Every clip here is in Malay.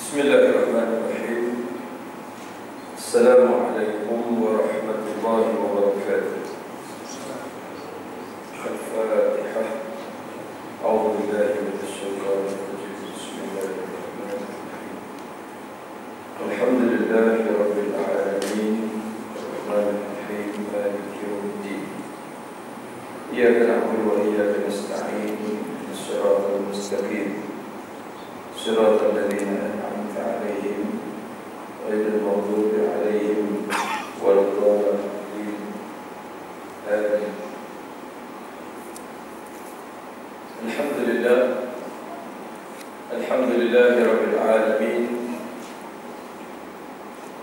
Bismillahirrahmanirrahim. Assalamualaikum warahmatullahi wabarakatuh. Al-Fatihah. A'udzu billahi minasy syaithanir rajim. Bismillahirrahmanirrahim. Alhamdulillahi rabbil alamin. Arrahmanir rahim. Maliki yaumiddin. Iyyaka na'budu wa iyyaka nasta'in. Shiratal mustaqim. Shiratal ladzina عليهم غير المغضوب عليهم ولا الضالين آمين. الحمد لله رب العالمين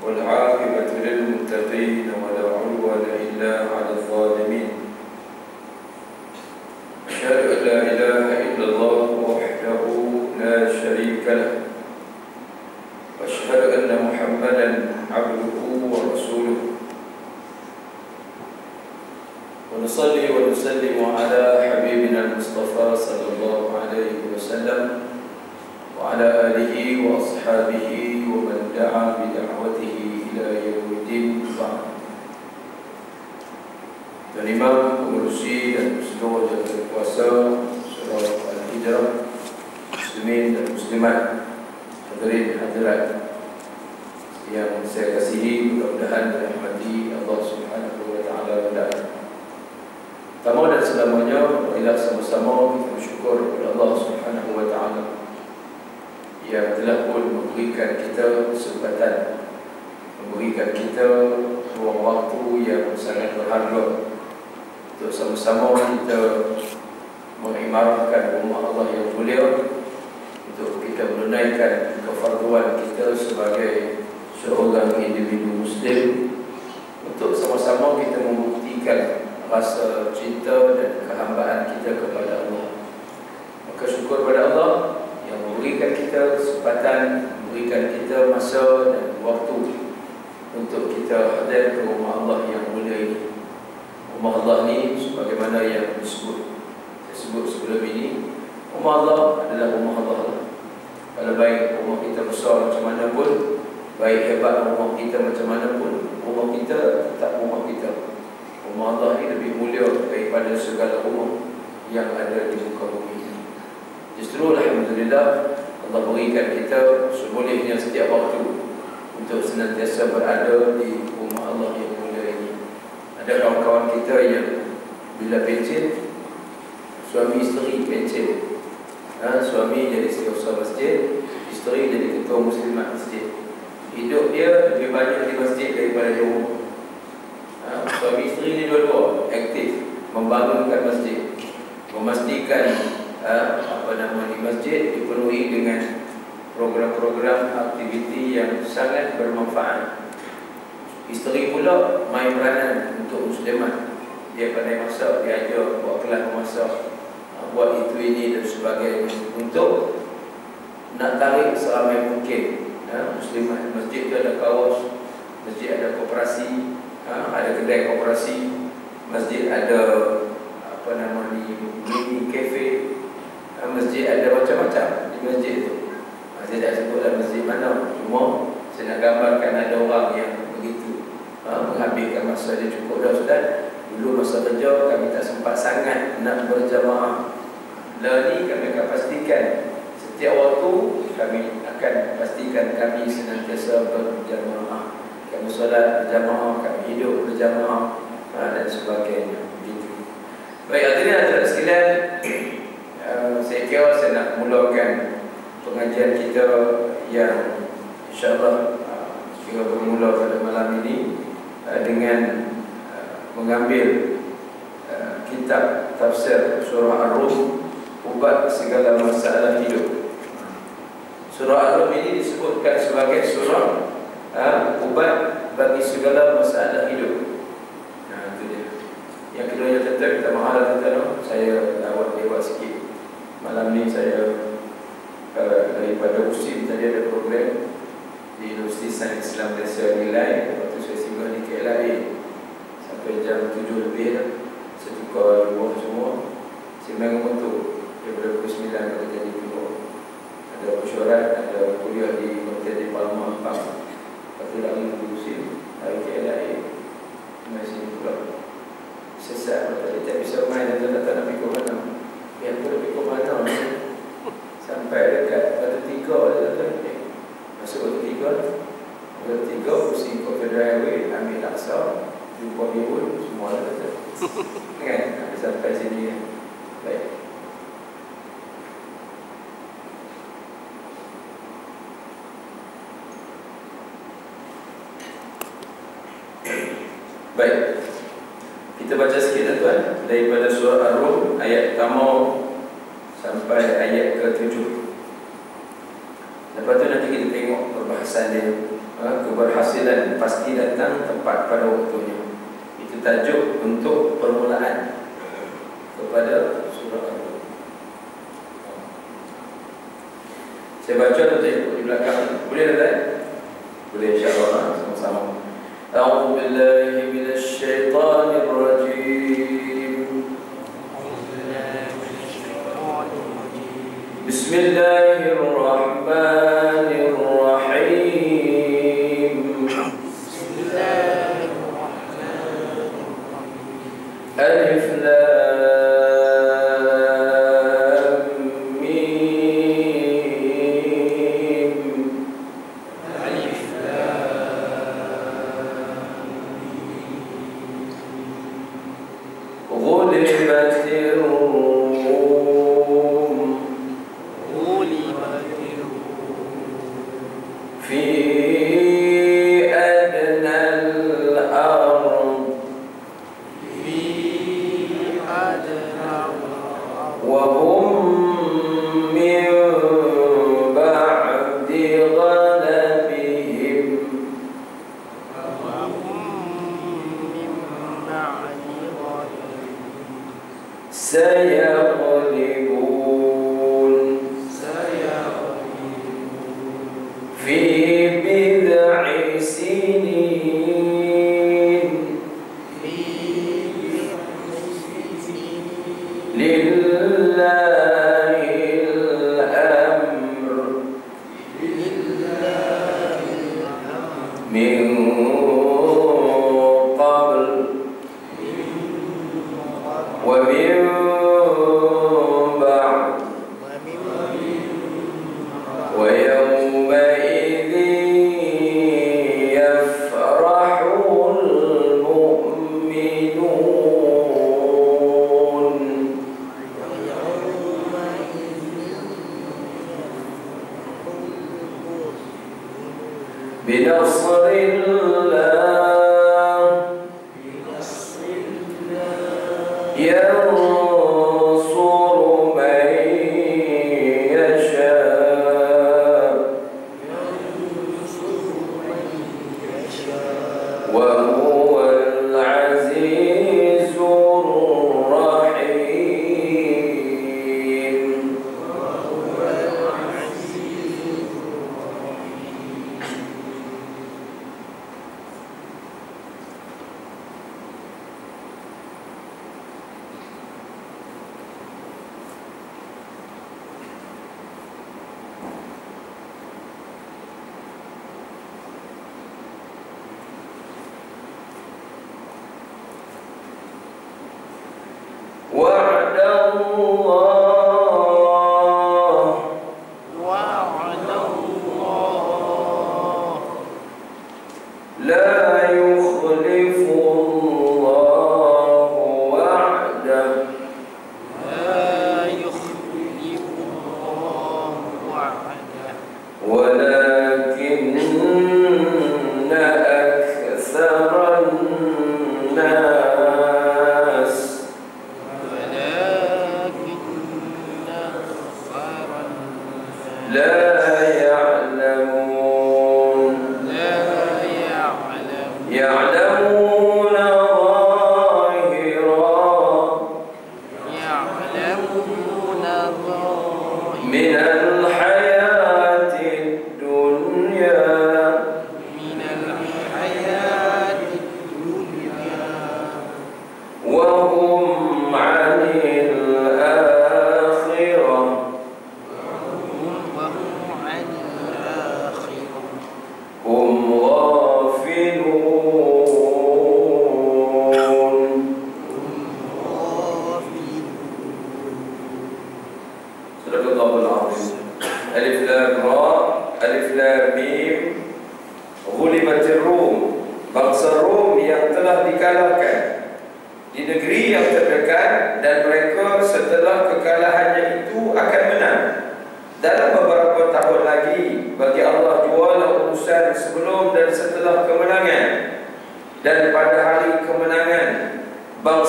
والعاقبة للمتقين ولا عدوان إلا على الظالمين. أشهد أن لا إله إلا الله وحده لا شريك له وأشهد أن محمدا عبده ورسوله ونصلي ونسلم على حبيبنا المصطفى صلى الله عليه وسلم وعلى آله وأصحابه ومن دعا بدعوته إلى يوم الدين. Dan Imam pengurusi dan seluruh jemaah puasa surah Al-Hijrah, muslimin dan muslimat, hadirin hadirat yang saya kasihi, mudah-mudahan dirahmati Allah Subhanahu wa taala sekalian. Pertama dan selamanya, marilah sama-sama kita bersyukur kepada Allah Subhanahu wa taala yang telah pun memberikan kita kesempatan, memberikan kita ruang waktu yang sangat berharga untuk sama-sama kita mengimarahkan rumah Allah yang mulia, untuk kita menunaikan kefarduan kita sebagai seorang individu muslim, untuk sama-sama kita membuktikan rasa cinta dan kehambaan kita kepada Allah. Maka syukur kepada Allah yang memberikan kita kesempatan, memberikan kita masa dan waktu untuk kita hadir ke rumah Allah yang mulia ini. Rumah Allah ni sebagaimana yang saya sebut sebelum ini, rumah Allah adalah rumah Allah. Kalau baik rumah kita besar macam mana pun, baik hebat rumah kita macam mana pun, rumah kita tetap rumah kita. Rumah Allah ini lebih mulia daripada segala rumah yang ada di muka bumi ini. Justru alhamdulillah, Allah berikan kita sebolehnya setiap waktu untuk senantiasa berada di rumah Allah yang mulia ini. Ada kawan-kawan kita yang bila pencen, suami isteri pencen, suami jadi setiausaha masjid, isteri jadi ketua muslimat masjid. Hidup dia lebih banyak di masjid daripada di rumah. Suami isteri ni dua-dua aktif membangunkan masjid, memastikan di masjid dipenuhi dengan program-program aktiviti yang sangat bermanfaat. Isteri pula main peranan untuk muslimat. Dia pandai masak, dia ajar buat kelas memasak, buat itu ini dan sebagainya, untuk nak tarik seramai mungkin muslimat. Masjid tu ada kawas, masjid ada koperasi, ada kedai koperasi, masjid ada mini cafe, masjid ada macam-macam di masjid tu. Saya tak sebutlah masjid mana, cuma saya nak gambarkan ada orang yang begitu menghabiskan masa dia. Cukup dah Ustaz, dulu masa kerja kami tak sempat sangat nak berjamaah. Ni kami akan pastikan setiap waktu kami akan pastikan kami senantiasa berjamaah. Kami solat berjamaah, kami hidup berjamaah dan sebagainya. Begitu. Baik, hadirin sekalian, saya kira saya nak mulakan pengajian kita yang insya-Allah kita bermula pada malam ini dengan mengambil kitab tafsir surah Ar-Rum, ubat segala masalah hidup. Surah Ar-Rum ini disebutkan sebagai surah ubat bagi segala masalah hidup. Itu dia. Yang keduanya tetap kita mahal tentang saya lawat lewat sikit. Malam ni saya daripada USIM tadi ada program di Universiti Sains Islam Malaysia Nilai. Lepas tu saya singgah di KLIA sampai jam 7 lebih lah. Saya tukar luar semua. Saya main motor daripada pukul 9 kita jadi keluar. Ada mesyuarat, ada kuliah di besar, maka dia tak bisa main dan tak nak pergi ke mana. Yang pun pergi ke mana ni? Sampai dekat batu tiga dia kata, masuk batu tiga, pusing ke driveway, ambil laksa, jumpa bihun, semua dah kata. Kan? Sampai sini kan. Baik. Baik. Kita baca sikit tuan daripada surah Ar-Rum ayat pertama sampai ayat ke-7. Lepas tu nanti kita tengok perbahasan dia. Keberhasilan pasti datang tepat pada waktunya. Itu tajuk untuk permulaan kepada surah Ar-Rum. Saya baca atau tak ikut di belakang? Boleh tak? Boleh, insyaAllah sama-sama. أعوذ بالله من الشيطان الرجيم. بسم الله الرحمن الرحيم. ألف لام ميم. غلبت الروم في أدنى الأرض وهم من بعد غلبهم سيغلبون في بضع سنين لله الأمر من قبل ومن بعد ويومئذ يفرح المؤمنون بنصر الله ينصر من يشاء وهو العزيز الرحيم.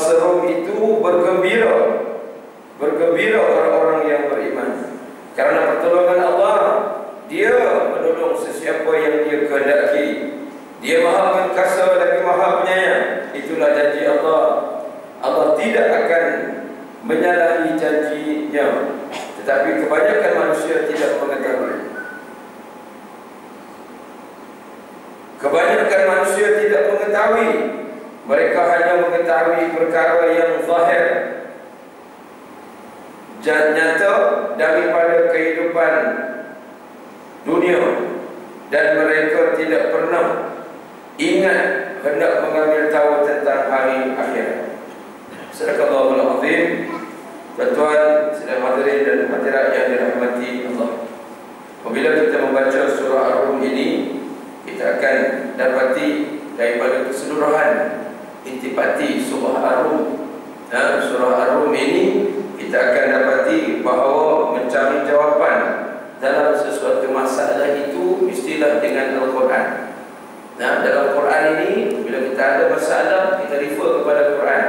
serum itu bergembira. Bergembira orang-orang yang beriman. Karena pertolongan Allah, Dia menolong sesiapa yang Dia kehendaki. Dia Maha Perkasa lagi Maha Penyayang. Itulah janji Allah. Allah tidak akan menyalahi janjinya. Tetapi kebanyakan manusia tidak mengetahui. Kebanyakan manusia tidak mengetahui. Mereka hanya mengetahui perkara yang zahir dan nyata daripada kehidupan dunia, dan mereka tidak pernah ingat hendak mengambil tahu tentang hari akhir. Sadaqallahul azim. Tuan-tuan, sedang hadirin dan hadirat yang dirahmati Allah, apabila kita membaca surah Ar-Rum ini, kita akan dapati daripada keseluruhan intipati surah Ar-Rum. Surah Ar-Rum ini kita akan dapati bahawa mencari jawapan dalam sesuatu masalah itu mestilah dengan Al-Quran. Dalam Quran ini, bila kita ada masalah, kita refer kepada Quran.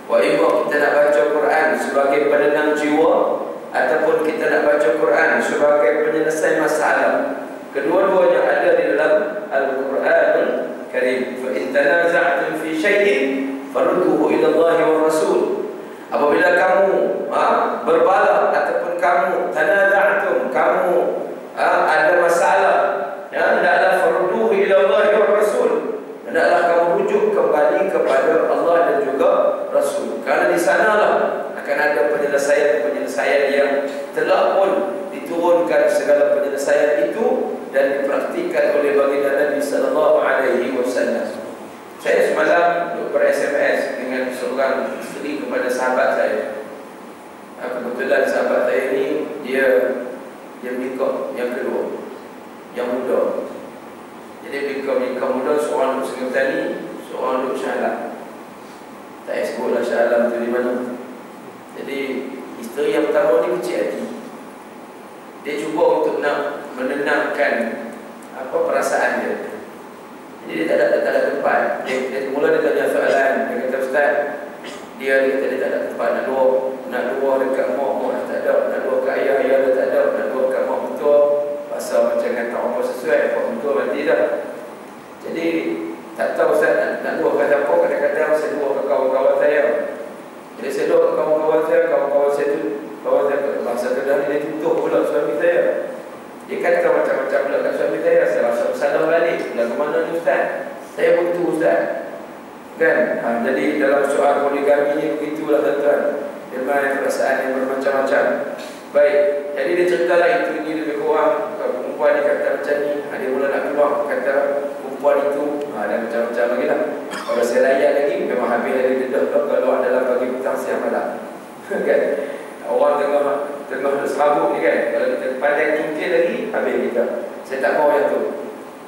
Wa imma kita nak baca Quran sebagai penenang jiwa, ataupun kita nak baca Quran sebagai penyelesai masalah. Kedua-duanya ada di dalam Al-Quranul Karim. Fa in tanaza'tum fi syai'in farudduhu ila Allah wa Rasul. Apabila kamu berbalah ataupun kamu tanaza'tum, kamu ada masalah, hendaklah farudduhu ila Allah wa Rasul. Hendaklah kamu rujuk kembali kepada Allah dan juga Rasul. Kerana di sanalah akan ada penyelesaian-penyelesaian yang telah pun diturunkan segala penyelesaian itu dan dipraktikkan oleh baginda Nabi sallallahu alaihi wasallam. Saya semalam ber-SMS dengan seorang isteri kepada sahabat saya. Kebetulan sahabat saya ini dia nikah yang kedua, yang muda. Jadi nikah muda, seorang duduk Sungai Petani, seorang duduk Shah Alam. Tak payah sebutlah Shah Alam tu di mana. Jadi isteri yang pertama ni kecil hati. Dia cuba untuk nak menenangkan perasaan dia. Jadi dia tak ada tempat. Dia mula dia tanya soalan. Dia kata, Ustaz, dia kata dia tak ada tempat nak dua dekat mak dah tak ada, nak dua kat ayah dah tak ada, nak dua kat mak mentua. Pasal macam kata apa sesuai, mak mentua mati dah. Jadi tak tahu Ustaz nak dua kat siapa. Kadang-kadang saya dua kat kawan-kawan saya. Jadi saya dua kat kawan-kawan saya tu, kawan saya bahasa Kedah ni, dia tutup pula suami saya. Dia kata macam-macam pula kat suami saya. Saya rasa bersalah balik. Dah ke mana ni Ustaz? Saya butuh Ustaz. Kan? Jadi dalam soal poligami ni begitulah tuan-tuan. Dia main perasaan yang bermacam-macam. Baik, jadi dia ceritalah itu ni lebih kurang. Perempuan ni kata macam ni, dia mula nak keluar, kata perempuan itu dan macam-macam lagi lah. Kalau saya layan lagi, memang habis lagi dedah keluar dalam pagi petang siang malam. Kan? Orang tengah serabut ni kan, kalau kita pandai cungkil lagi, habis kita. Saya tak mahu yang tu.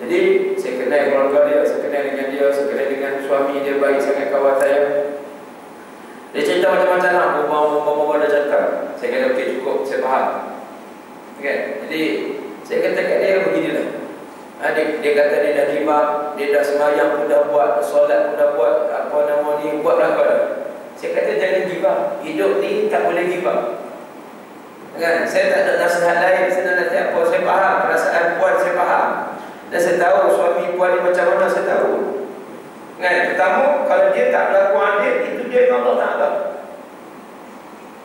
Jadi saya kenal keluarga dia, saya kenal dengan dia, saya kenal dengan suami dia, baik sangat kawan saya. Dia cerita macam-macam lah, berbual dah cakap. Saya kata okey, cukup, saya faham. Okay? Jadi saya kata kat dia beginilah. Dia kata dia dah gibah, dia dah sembahyang pun dah buat, solat pun dah buat, buat belakang dah. Saya kata jangan gibah. Hidup ni tak boleh gibah. Kan? Saya tak ada nasihat lain. Saya nak nasihat apa? Saya faham perasaan puan, saya faham. Dan saya tahu suami puan ni macam mana, saya tahu. Kan? Pertama, kalau dia tak berlaku adil, itu dia dengan Allah Ta'ala.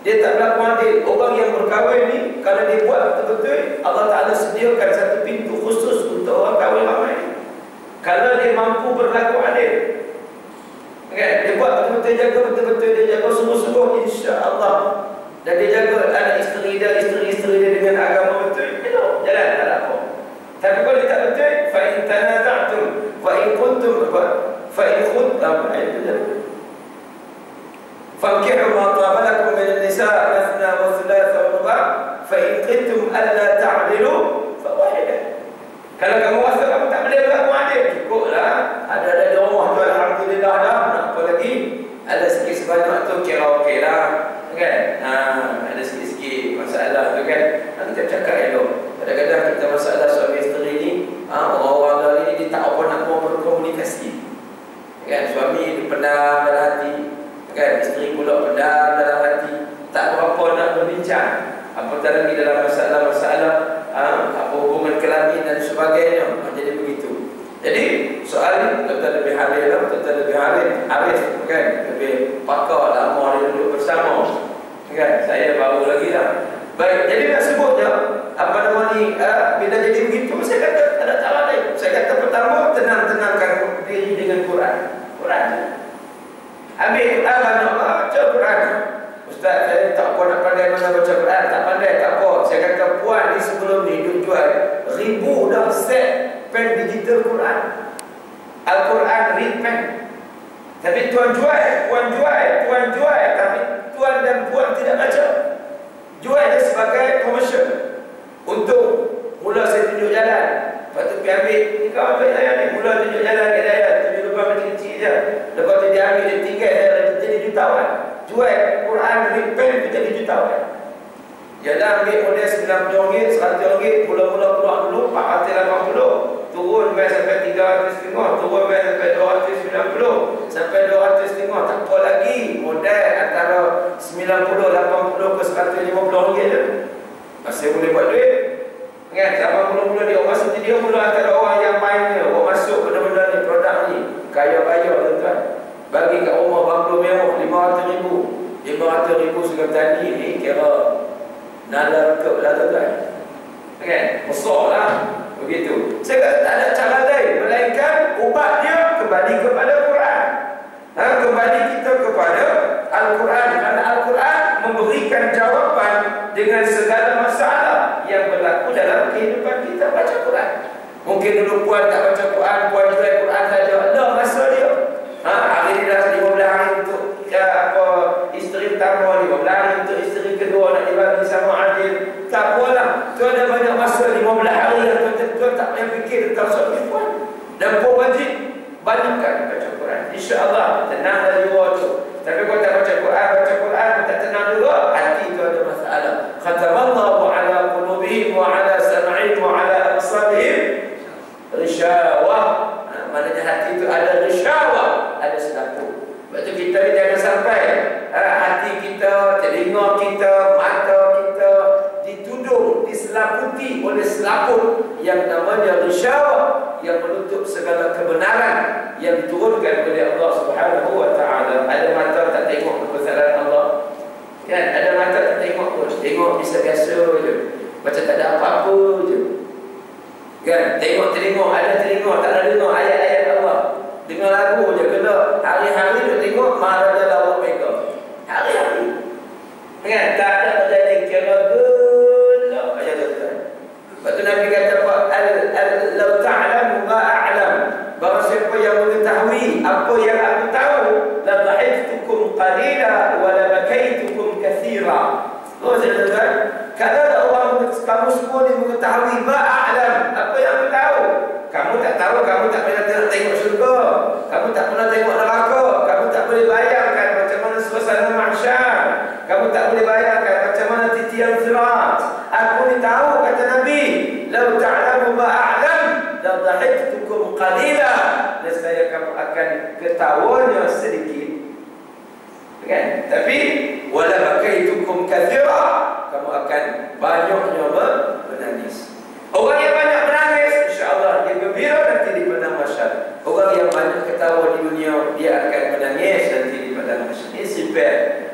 Dia tak berlaku adil. Orang yang berkahwin ni, kalau dia buat betul-betul, Allah Ta'ala sediakan satu pintu khusus untuk orang kahwin ramai. Kalau dia mampu berlaku adil, kan? Dia buat betul-betul, jaga betul-betul, dia jaga sungguh-sungguh, insya-Allah. Dan dia jaga anak isteri dia dengan agama betul, jalan tak ada apa. Tapi kalau dia tak betul, fa in tanaza'tum wa in kuntum fa in khudtum fankihu ma taba lakum min an-nisa' mathna wa thulatha wa ruba' fa in khiftum alla ta'dilu fa wahidah. Kalau kamu rasa kamu tak boleh berlaku adil, cukuplah. Ada rumah tu alhamdulillah dah, nak apa lagi? Ada sikit sebanyak tu kira okeylah. Kan? Ada sikit-sikit masalah tu kan. Kita cakap elok. Kadang-kadang kita masalah suami isteri ni, orang-orang ni dia tak apa nak mau berkomunikasi. Kan? Suami dia pendam dalam hati. Kan? pula pedang dalam hati, tak berapa nak berbincang, apatah lagi dalam masalah-masalah apa hubungan kelamin dan sebagainya. Jadi begitu. Jadi soal ni tuan-tuan lebih arif kan, lebih pakar lama dia duduk bersama kan, saya baru lagi lah. Baik, jadi nak sebutnya apa nama ni, bila jadi begitu saya kata tak ada cara lain. Saya kata pertama, tenangkan diri dengan Quran. Ambil Quran, baca Quran. Ustaz, saya tak apa nak pandai mana baca Quran, tak pandai, tak apa. Saya kata puan ni sebelum ni duk jual ribu dah set pen digital Quran, Al-Quran read pen. Tapi puan jual, tapi tuan dan puan tidak baca. Jual dia sebagai komersial. Untuk mula saya tunjuk jalan, lepas tu pergi ambil, ni kau ambil saya ni, mula tunjuk jalan ke saya, tunjuk lubang kecil-kecil je. Lepas tu dia ambil, dia tinggal, dia jadi jutawan. Jual Quran read pen, dia jadi jutawan. Dia dah ambil model RM90, RM100, mula-mula keluar dulu RM480, turun sampai RM350, turun sampai RM290, sampai RM250, tak apa lagi. Model antara RM90, RM80 ke RM150 je. Masih boleh buat duit. Kan, zaman mula-mula dia mula antara orang yang mainnya, orang masuk benda-benda ni, produk ni, kaya-kaya tuan-tuan. Bagi kat rumah banglo mewah RM500,000 segala tani ni kira nada rekap lah tuan-tuan. Kan? Besar lah. Begitu. Saya kata tak ada cara lain melainkan ubat dia kembali kepada Quran. Kembali kita kepada Al-Quran. Kerana Al-Quran memberikan jawapan dengan segala masalah yang berlaku dalam kehidupan kita. Baca Quran. Mungkin dulu puan tak baca Quran, puan jual Quran saja. Dah masa dia. Hari ni dah 15 hari untuk isteri pertama, 15 hari untuk isteri kedua, nak dibagi sama adil. Tak apalah, tu ada banyak masa 15 hari yang tuan tak payah fikir tentang suami puan. Dan puan wajib banyakkan baca Quran. InsyaAllah tenang dari luar tu. Tapi kalau tak baca Quran tak tenang juga, hati tu ada masalah. Khatamallahu ala qulubihim wa ala sam'ihim wa ala absarihim rishawah. Maknanya hati itu ada rishawah, ada selaput. Sebab tu kita ni jangan sampai hati kita, telinga kita, mata kita ditudung, diselaputi oleh selaput yang namanya rishawah, yang menutup segala kebenaran yang diturunkan oleh Allah Subhanahu wa ta'ala. Ada mata tak tengok kebesaran Allah, kan? Ada mata tak tengok pun, tengok biasa-biasa je, macam tak ada apa-apa je, kan? Tengok telinga, ada telinga, tak ada dengar ayat-ayat Allah. Dengar lagu je, kena hari-hari duk tengok Maharaja Lawak Mega. Hari-hari, kan? Tak ada terjadi kira gelap aja tuan-tuan. Lepas tu Nabi kata apa? Lau ta'lamu ma a'lam. Bahawa siapa yang mengetahui apa yang aku tahu, la dhahiktukum qalila wa la bakaitukum kathira. Oh tuan-tuan, kalau ada orang kamu semua ni mengetahui ma a'lam, apa yang aku tahu, kamu tak tahu, kamu tak pernah tengok syurga, kamu tak pernah tengok neraka, kamu tak boleh bayangkan macam mana suasana mahsyar, kamu tak boleh bayangkan macam mana titian sirat. Aku ni tahu, kata Nabi, lau ta'lamu ma a'lam la dhahiktukum qalila, nescaya kamu akan ketawanya sedikit, kan? Tapi wala bakaitukum kathira, kamu akan banyaknya menangis. Orang yang banyak menangis, insya-Allah dia gembira nanti di padang mahsyar. Orang yang banyak ketawa di dunia, dia akan menangis nanti di padang mahsyar. Ini simple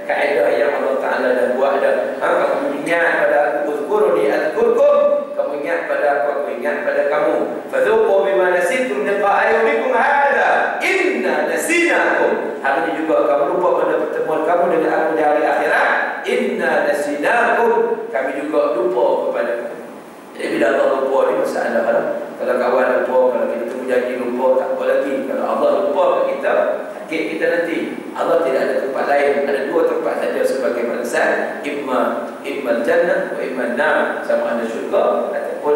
kaedah yang Allah Taala dah buat dah. Kamu ingat pada aku, uzkuruni azkurkum, kamu ingat pada aku, aku ingat pada kamu. Fadzuqu bima nasitum liqa'a yawmikum hadza inna nasinakum. Hari ini juga kamu lupa pada pertemuan kamu dengan aku di hari akhirat. Inna nasinakum, kami juga lupa kepada kamu. Jadi bila Allah lupa ni masalah lah. Kalau kawan lupa, kalau kita temu janji lupa, tak apa lagi. Kalau Allah lupa ke kita, sakit kita nanti. Allah tidak ada tempat lain, ada dua tempat saja sebagai balasan. Imma jannah wa imma nar, sama ada syurga ataupun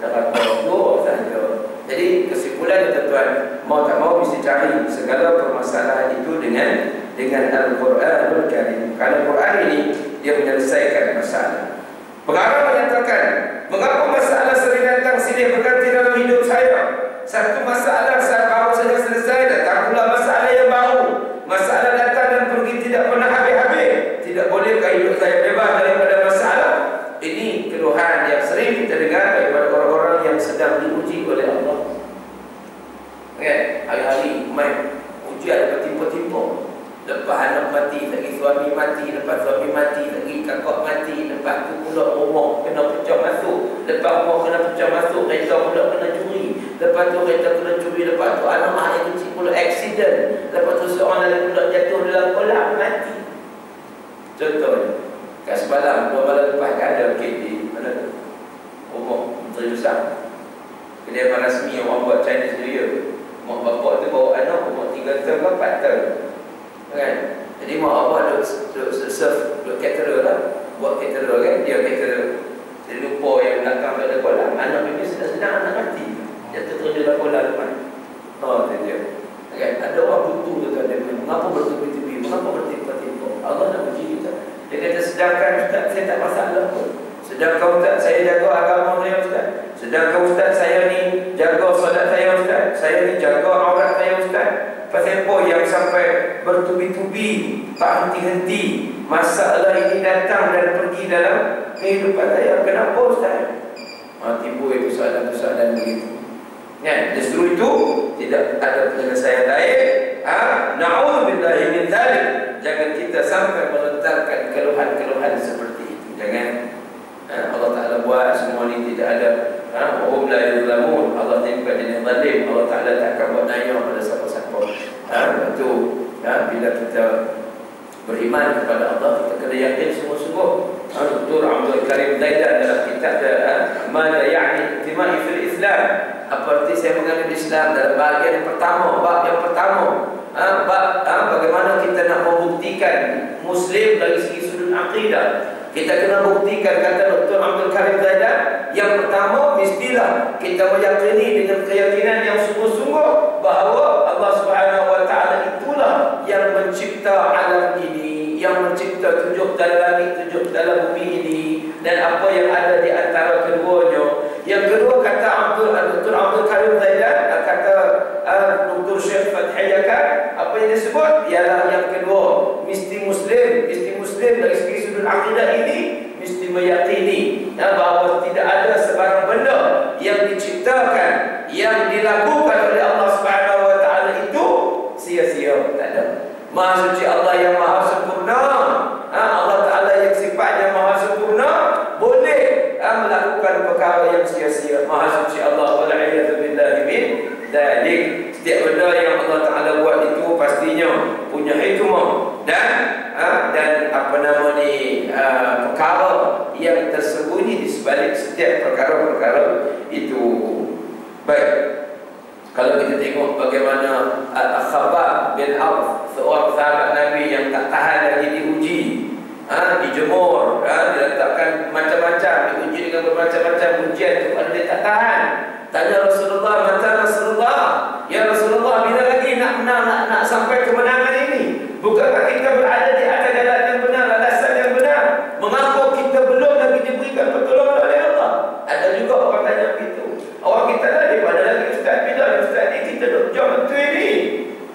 neraka. Dua saja. Jadi kesimpulannya tuan-tuan, mau tak mau mesti cari segala permasalahan itu dengan Al-Quranul Karim. Kerana Quran ini dia menyelesaikan masalah. Pengarang menyatakan, mengapa masalah sering datang silih berganti dalam hidup saya? Satu masalah baru saja selesai, datang pula masalah yang baru. Masalah datang dan pergi tidak pernah habis lepas anak mati, lagi suami mati, lepas suami mati, lagi kakak mati, lepas tu pula rumah kena pecah masuk, lepas rumah kena pecah masuk, kereta pula kena curi, lepas tu kereta kena curi, lepas tu anak mak yang kecil pula accident, lepas tu seorang lagi pula jatuh dalam kolam mati. Contohnya, kat semalam 2 malam lepas ada kes di mana tu? Rumah Menteri Besar. Kediaman rasmi yang orang buat Chinese New Year. Mak bapak tu bawa anak umur 3 tahun ke 4 tahun, kan? Jadi mak bapak duk serve, duk caterer lah, buat caterer kan, dia caterer. Jadi lupa yang belakang ada kolam, anak ini sedang-sedang anak mati, jatuh terjun dalam kolam depan. Oh, tu dia. Kan? Ada orang butuh tu kan, dia mengapa bertubi-tubi, mengapa bertimpa-timpa. Allah nak uji kita. Dia kata, sedangkan Ustaz saya tak masalah pun, sedangkan Ustaz saya jaga agama saya Ustaz, sedangkan Ustaz saya ni jaga solat saya Ustaz, saya ni jaga aurat saya Ustaz, pasal apa yang sampai bertubi-tubi, tak henti-henti masalah ini datang dan pergi dalam kehidupan saya? Kenapa Ustaz? Timbul itu soalan-soalan begitu. Kan? Justru itu tidak ada penyelesaian lain. Na'udzubillahi min dzalik. Jangan kita sampai melontarkan keluhan-keluhan seperti itu. Jangan. Allah Ta'ala buat semua ini tidak ada. Wahum la yuzlamun. Allah bukan jenis zalim. Allah Ta'ala tak akan buat naya pada siapa-siapa. Itu bila kita beriman kepada Allah, kita kena yakin sungguh-sungguh. Dr. Abdul Karim Zaidan dalam kitab Mada Ya'ni Intimai fil Islam, apa arti saya mengenal Islam, dalam bahagian yang pertama, bab yang pertama, bagaimana kita nak membuktikan Muslim dari segi sudut akidah. Kita kena buktikan, kata Dr. Abdul Karim Zaidan, yang pertama mestilah kita meyakini dengan keyakinan yang sungguh-sungguh bahawa Allah Subhanahu Wa Taala itulah yang mencipta alam ini, yang mencipta 7 dalam langit, 7 dalam bumi ini, dan apa yang ada di antara keduanya. Yang kedua, kata Dr. Abdul Karim Zaidan, kata Dr. Syekh Fathiyaka, apa yang disebut ialah yang kedua, mesti Muslim dari segi sudut akidah ini mesti meyakini bahawa tidak ada sebarang benda yang diciptakan, yang dilakukan oleh Allah Subhanahu Wa Taala itu sia-sia. Tak ada. Maha suci Allah yang maha sempurna, Allah Ta'ala yang sifatnya maha sempurna, boleh melakukan perkara yang sia-sia. Maha suci Allah, wal'iyadu billahi min dzalik. Setiap benda yang Allah Ta'ala buat itu pastinya punya hikmah dan apa nama ni, perkara yang tersembunyi di sebalik setiap perkara-perkara itu. Baik, kalau kita tengok bagaimana Al-Khabbab bin Auf, seorang sahabat Nabi yang tak tahan lagi diuji, dijemur, diletakkan macam-macam, diuji dengan bermacam-macam ujian kepada dia tak tahan. Tanya Rasulullah, mata Rasulullah, ya Rasulullah, bila lagi nak menang, nak sampai kemenangan ini? Bukankah kita berada di atas jalan yang benar, landasan yang benar? Mengapa kita belum lagi diberikan pertolongan oleh Allah? Ada juga orang tanya begitu. Orang kita dah daripada lagi Ustaz, bila Ustaz ni kita duduk jam betul ini,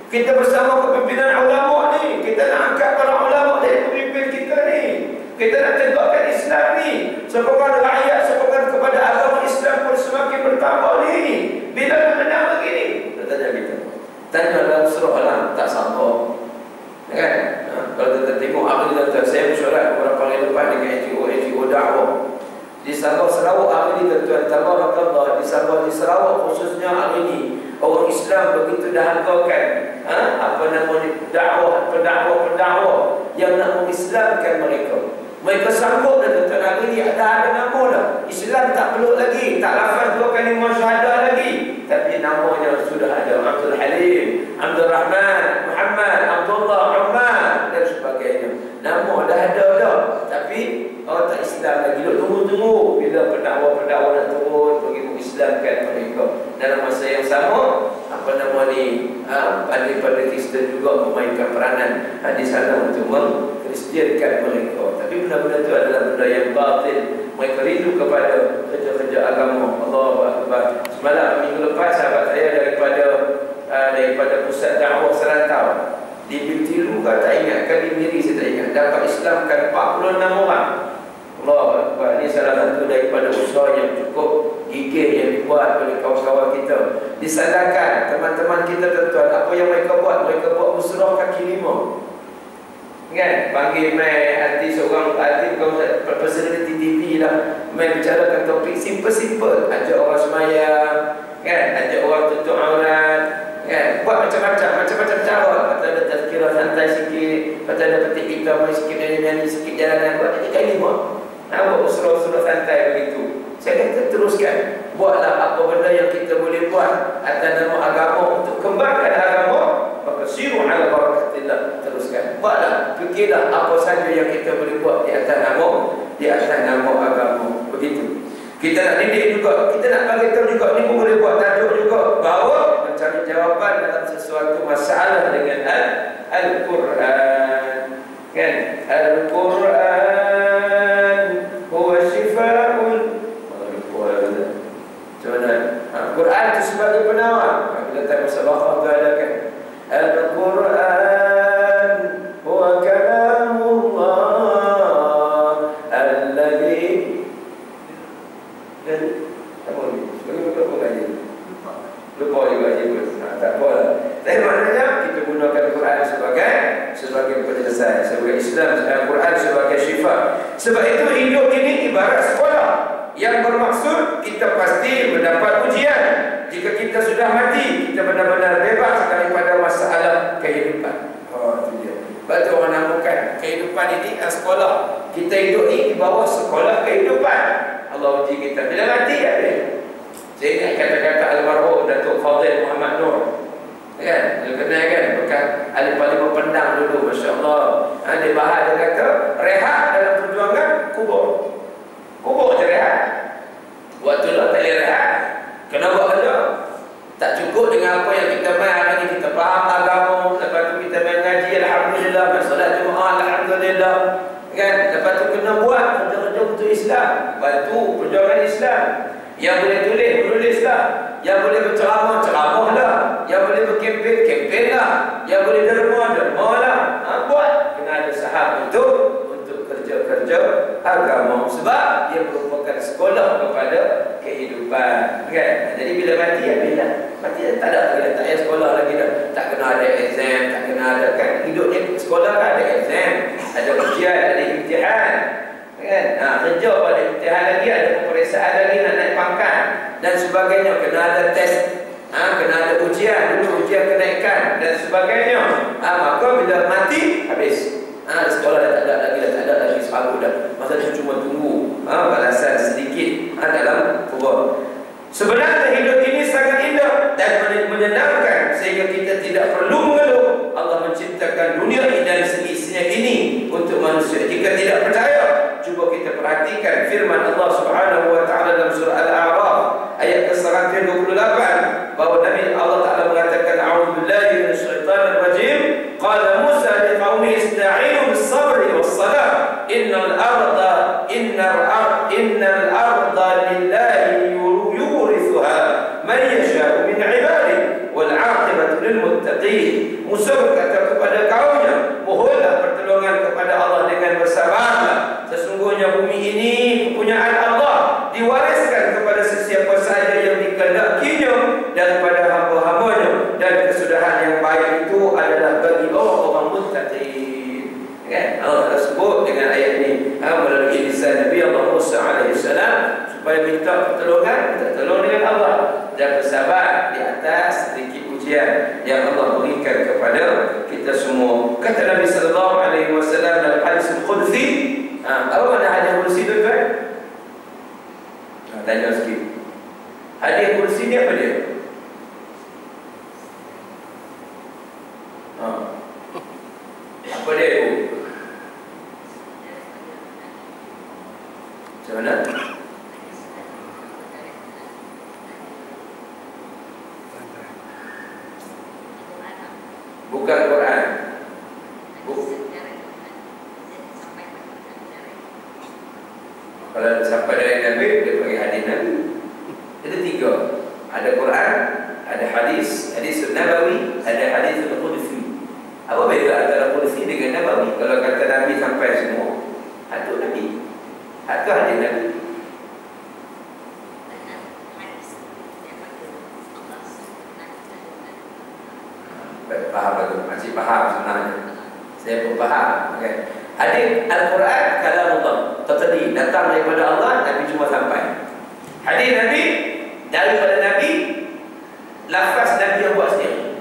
kita bersama kepimpinan ulama ni, kita nak angkat para ulama dari pemimpin kita ni, kita nak tegakkan Islam ni, sokongan rakyat, sokongan kepada agama Islam pun semakin bertambah ni. Bila nak menang begini? Kita tanya kita. Tanya dalam surah Alam, tak sabar. Kan? Kalau kita tengok hari kita, saya mesyuarat beberapa hari lepas dengan NGO dakwah di Sabah Sarawak hari ini, tuan-tuan, tabarakallah, di Sabah, di Sarawak khususnya hari ini, orang Islam begitu dihargakan. Apa namanya, pendakwah yang nak mengislamkan mereka. Mereka sanggup dah, tuan-tuan, hari ini ada nama dah. Islam tak perlu lagi, tak lafaz 2 kalimah syahadah lagi, tapi namanya sudah ada. Abdul Halim, Abdul Rahman, Muhammad, Abdullah, Umar dan sebagainya. Nama dah ada dah, tapi orang tak Islam lagi. Tunggu bila pendakwa nak turun bagi mengislamkan mereka. Dalam masa yang sama, apa nama ni, pandai-pandai Kristen juga memainkan peranan di sana untuk mengkristiankan mereka. Tapi benda-benda itu adalah benda yang batil. Mereka rindu kepada kerja-kerja agama. Allahu Akbar. Semalam, minggu lepas, sahabat saya daripada pusat dakwah serantau di Bintilu, tak ingat, di Miri saya tak ingat, dapat Islamkan 46 orang. Allahu Akbar. Ini salah satu daripada usaha yang cukup gigih yang dibuat oleh kawan-kawan kita. Disadarkan teman-teman kita, tuan-tuan, apa yang mereka buat? Mereka buat musrah kaki 5. Kan? Panggil main artis seorang artis bukan personality TV lah, main bicarakan topik simple-simple, ajak orang semayang, kan? Ajak orang tutup aurat, kan? Buat macam-macam cara. Kata ada tazkirah santai sikit, kata ada petik hitam sikit, nyanyi sikit jalanan, buat dia kali buat. Buat usul-usul santai begitu. Saya kata teruskan, buatlah apa benda yang kita boleh buat atas nama agama untuk kembangkan agama. Maka siru ala barakatillah, teruskan. Buatlah, fikirlah apa saja yang kita boleh buat di atas nama agama. Begitu. Kita nak didik juga, kita nak bagi tahu juga, ni pun boleh buat tajuk juga, bahawa mencari jawapan dalam sesuatu masalah dengan Al-Quran. Kan? Al-Quran huwa shifaa'un. Macam mana? Quran itu sebagai penawar. Kita tak masalah ada kan? Al-Quran huwa kalamullah alladhi lupa juga je. Tak apa lah. Tapi maknanya kita gunakan Quran sebagai penyelesaian, sebagai Islam, Al-Quran sebagai syifa. Sebab itu hidup ini ibarat sekolah yang bermaksud kita pasti mendapat ujian. Jika kita sudah mati, kita benar-benar bebas daripada masalah kehidupan. Oh, itu dia. Sebab itu orang namakan kehidupan ini sekolah. Kita hidup ini di bawah sekolah kehidupan. Allah uji kita. Bila mati ada. Saya ingat kata-kata almarhum Datuk Fadil Muhammad Nur. Kan? Dia kenal kan? Bekas ahli parlimen Pendang dulu, masya-Allah. Dia bahas, dia kata, rehat dalam perjuangan kubur. Kubur je rehat. Waktu lah tak boleh rehat. Kena buat kerja. Tak cukup dengan apa yang kita main hari ni. Kita faham agama, lepas tu kita main ngaji, alhamdulillah, bersolat Jumaat, alhamdulillah. Kan? Lepas tu kena buat kerja-kerja untuk Islam, bantu perjuangan Islam. Yang boleh tulis lah. Yang boleh berceramah, ceramah lah. Yang boleh berkempen, kempen lah. Yang boleh derma lah. Buat. Kena ada sahab untuk kerja-kerja agama. Sebab dia merupakan sekolah kepada kehidupan. Kan? Jadi bila mati, ya bila mati tak ada lagi, tak payah sekolah lagi dah. Tak kena ada exam, tak kena ada kan. Hidup ni sekolah kan ada exam, ada ujian, ada imtihan. Kan? Kerja pada imtihan lagi, ada peperiksaan lagi, nak naik pangkat dan sebagainya. Kena ada test, kena ada ujian, dulu ujian kenaikan dan sebagainya. Maka bila mati, habis. Sekolah dah tak ada lagi separuh dah. Masa tu cuma tunggu balasan sedikit dalam kubur. Sebenarnya hidup ini sangat indah dan menyenangkan sehingga kita tidak perlu mengeluh. Allah menciptakan dunia ini dan seisinya ini untuk manusia. Jika tidak percaya, cuba kita perhatikan firman Allah Subhanahu wa taala dalam surah Al-A'raf ayat ke-128 bahawa Nabi Allah Taala mengatakan a'udzubillahi minasyaitonir rajim. Qala Musa liqaumihi ista'inu bis-sabri was-salah innal arda lillahi yurithuha man yasha'u min 'ibadihi wal 'aqibatu lil muttaqin. Musa berkata kepada kaumnya, mohonlah pertolongan kepada Allah dengan bersabarlah. Sesungguhnya bumi ini kepunyaan Allah, diwariskan kepada sesiapa saja yang dikehendakinya daripada hamba-hambanya, dan kesudahan yang baik itu adalah bagi orang-orang muttaqin. Kan? Allah sebut dengan ayat ini melalui lisan Nabi Allah Musa alaihissalam supaya minta pertolongan, minta tolong dengan Allah dan bersabar di atas sedikit ujian yang Allah berikan kepada kita semua. Kata Nabi sallallahu alaihi wasallam dalam hadis al-Qudsi, apa makna hadis kursi tu kan? Tanya sikit. Hadis kursi ni apa dia? Apa dia tu? Macam mana? Bukan Quran. Kalau sampai dari Nabi, dia bagi hadis Nabi. Itu tiga. Ada Quran, ada hadis Nabawi, ada hadis Qudsi. Apa beza antara Qudsi dengan Nabawi? Kalau kata Nabi sampai semua, itu Nabi, itu hadis Nabi. Faham betul? Masih faham sebenarnya. Saya pun faham. Okay. Hadis Al-Quran kalamullah, tadi datang daripada Allah, Nabi cuma sampai. Hadis Nabi daripada Nabi, lafaz Nabi yang buat sendiri.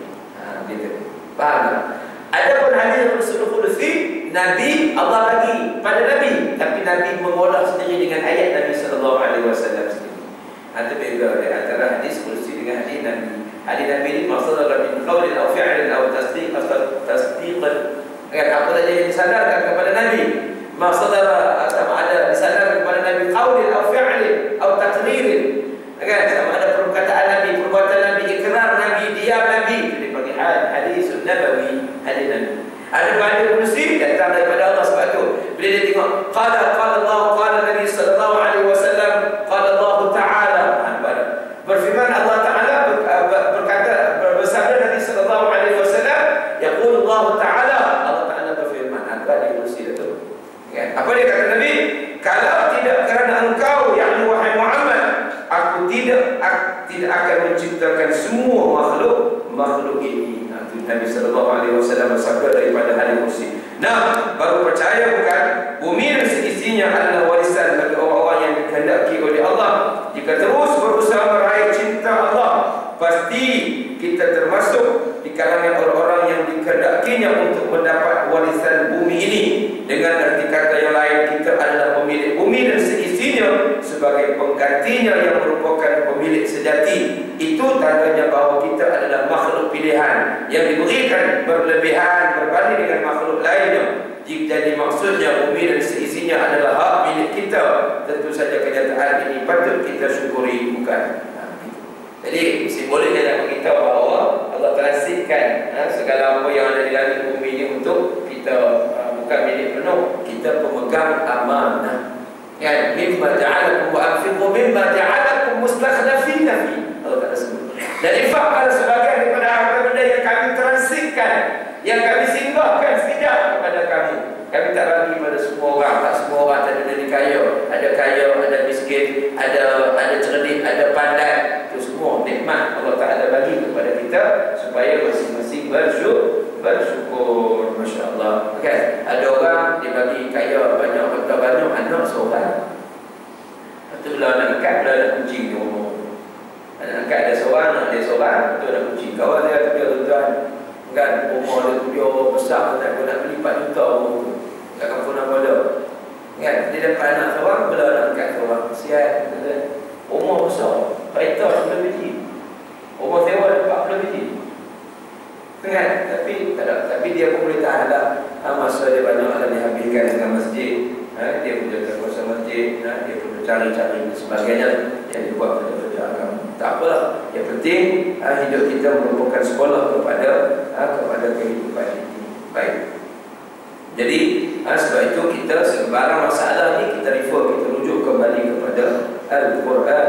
Gitu. Faham tak? Adapun hadis Rasul Qudsi, Nabi Allah bagi pada Nabi, tapi Nabi mengolah sendiri dengan ayat Nabi sallallahu alaihi wasallam sendiri. Itu beza di antara hadis Qudsi dengan hadis Nabi. Hadis Nabi ini maksudnya min qaulin aw fi'lin aw tasdiqan. Apa saja yang disandarkan kepada Nabi, maksudnya ada disandarkan kepada Nabi qaulin aw fi'lin aw taqririn. Sama ada perkataan Nabi, perbuatan Nabi, ikrar Nabi, diam Nabi. Jadi bagi hadis Nabawi, hadis Nabi. Ada hadis Qudsi datang daripada Allah. Sebab itu bila dia tengok qala Allah, qala Nabi sallallahu alaihi wasallam, qala Allah Taala, berfirman Allah Taala, berkata, bersabda Nabi sallallahu alaihi wasallam, yaqul Allah Taala, Allah Taala berfirman. Apa dia Qudsi itu? Apa dia kata Nabi? Kalau tidak kerana engkau, yakni wahai Muhammad, aku tidak akan menciptakan semua makhluk ini. Nabi sallallahu alaihi wasallam bersabda daripada hadis Qudsi. Nah, baru percaya bukan? Bumi dan seisinya adalah warisan bagi orang-orang yang dikehendaki oleh Allah. Jika terus berusaha meraih cinta Allah, pasti kita termasuk di kalangan orang-orang yang dikehendakinya untuk mendapat warisan bumi ini. Dengan arti kata yang lain, kita adalah pemilik bumi dan seisinya sebagai penggantinya yang merupakan pemilik sejati. Itu tandanya bahawa kita adalah makhluk pilihan yang diberikan berlebihan berbanding dengan makhluk lainnya. Jika jadi maksudnya bumi dan seisinya adalah hak milik kita, tentu saja kenyataan ini patut kita syukuri, bukan? Jadi simboliknya nak beritahu bahawa Allah transitkan segala apa yang ada di langit bumi ini untuk kita, bukan milik penuh. Kita pemegang amanah. Kan? Mimma ja'alakum wa anfiqu mimma ja'alakum mustakhlifina fi. Allah kata sebut. Dan infak adalah sebagian daripada harta benda yang kami transitkan, yang kami singgahkan sekejap kepada kamu. Kami tak bagi pada semua orang. Tak semua orang tak ada jadi kaya. Ada kaya, ada miskin, ada cerdik, ada pandai. Itu semua nikmat Allah Ta'ala bagi kepada kita supaya masing-masing bersyukur. Masya Allah. Okay. Ada orang dibagi kaya banyak, harta banyak, anak seorang. Itu bila anak angkat, bila anak kucing di rumah. Anak angkat ada seorang, anak dia seorang, itu anak kucing. Kawan dia kerja tuan-tuan. Kan rumah dia kerja besar, tak nak beli 4 juta rumah tu. Takkan pun nak bodoh. Kan dia dapat anak seorang, bila anak angkat seorang. Kesian. Rumah besar, kereta 10 biji. Rumah sewa ada 40 biji. Kan? Tapi dia pun boleh tahan lah. Masa dia banyak lah dihabiskan dengan masjid. Dia pun jaga kuasa masjid. Dia pun cari-cari dan sebagainya yang dibuat kerja agama. Tak apalah. Yang penting hidup kita merupakan sekolah kepada kehidupan ini. Baik. Jadi sebab itu kita sebarang masalah ni kita rujuk kembali kepada Al-Quran.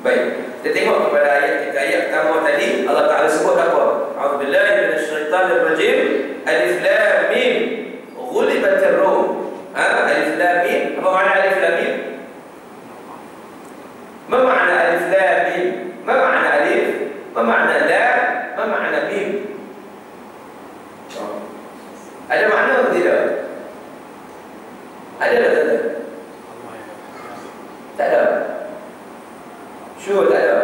Baik. Kita tengok kepada ayat pertama tadi. Allah Ta'ala sebut apa? A'udzubillahi minasyaitanir rajim. Alif Lam Mim. Ghulibatir Rum. Alif Lam Mim. Apa makna Alif Lam Mim? Ma makna Alif Lam Mim? Ma makna Alif? Ma makna Lam? Ma makna Mim? Ada makna atau tidak? Ada atau tidak? Tak ada. Sure tak ada.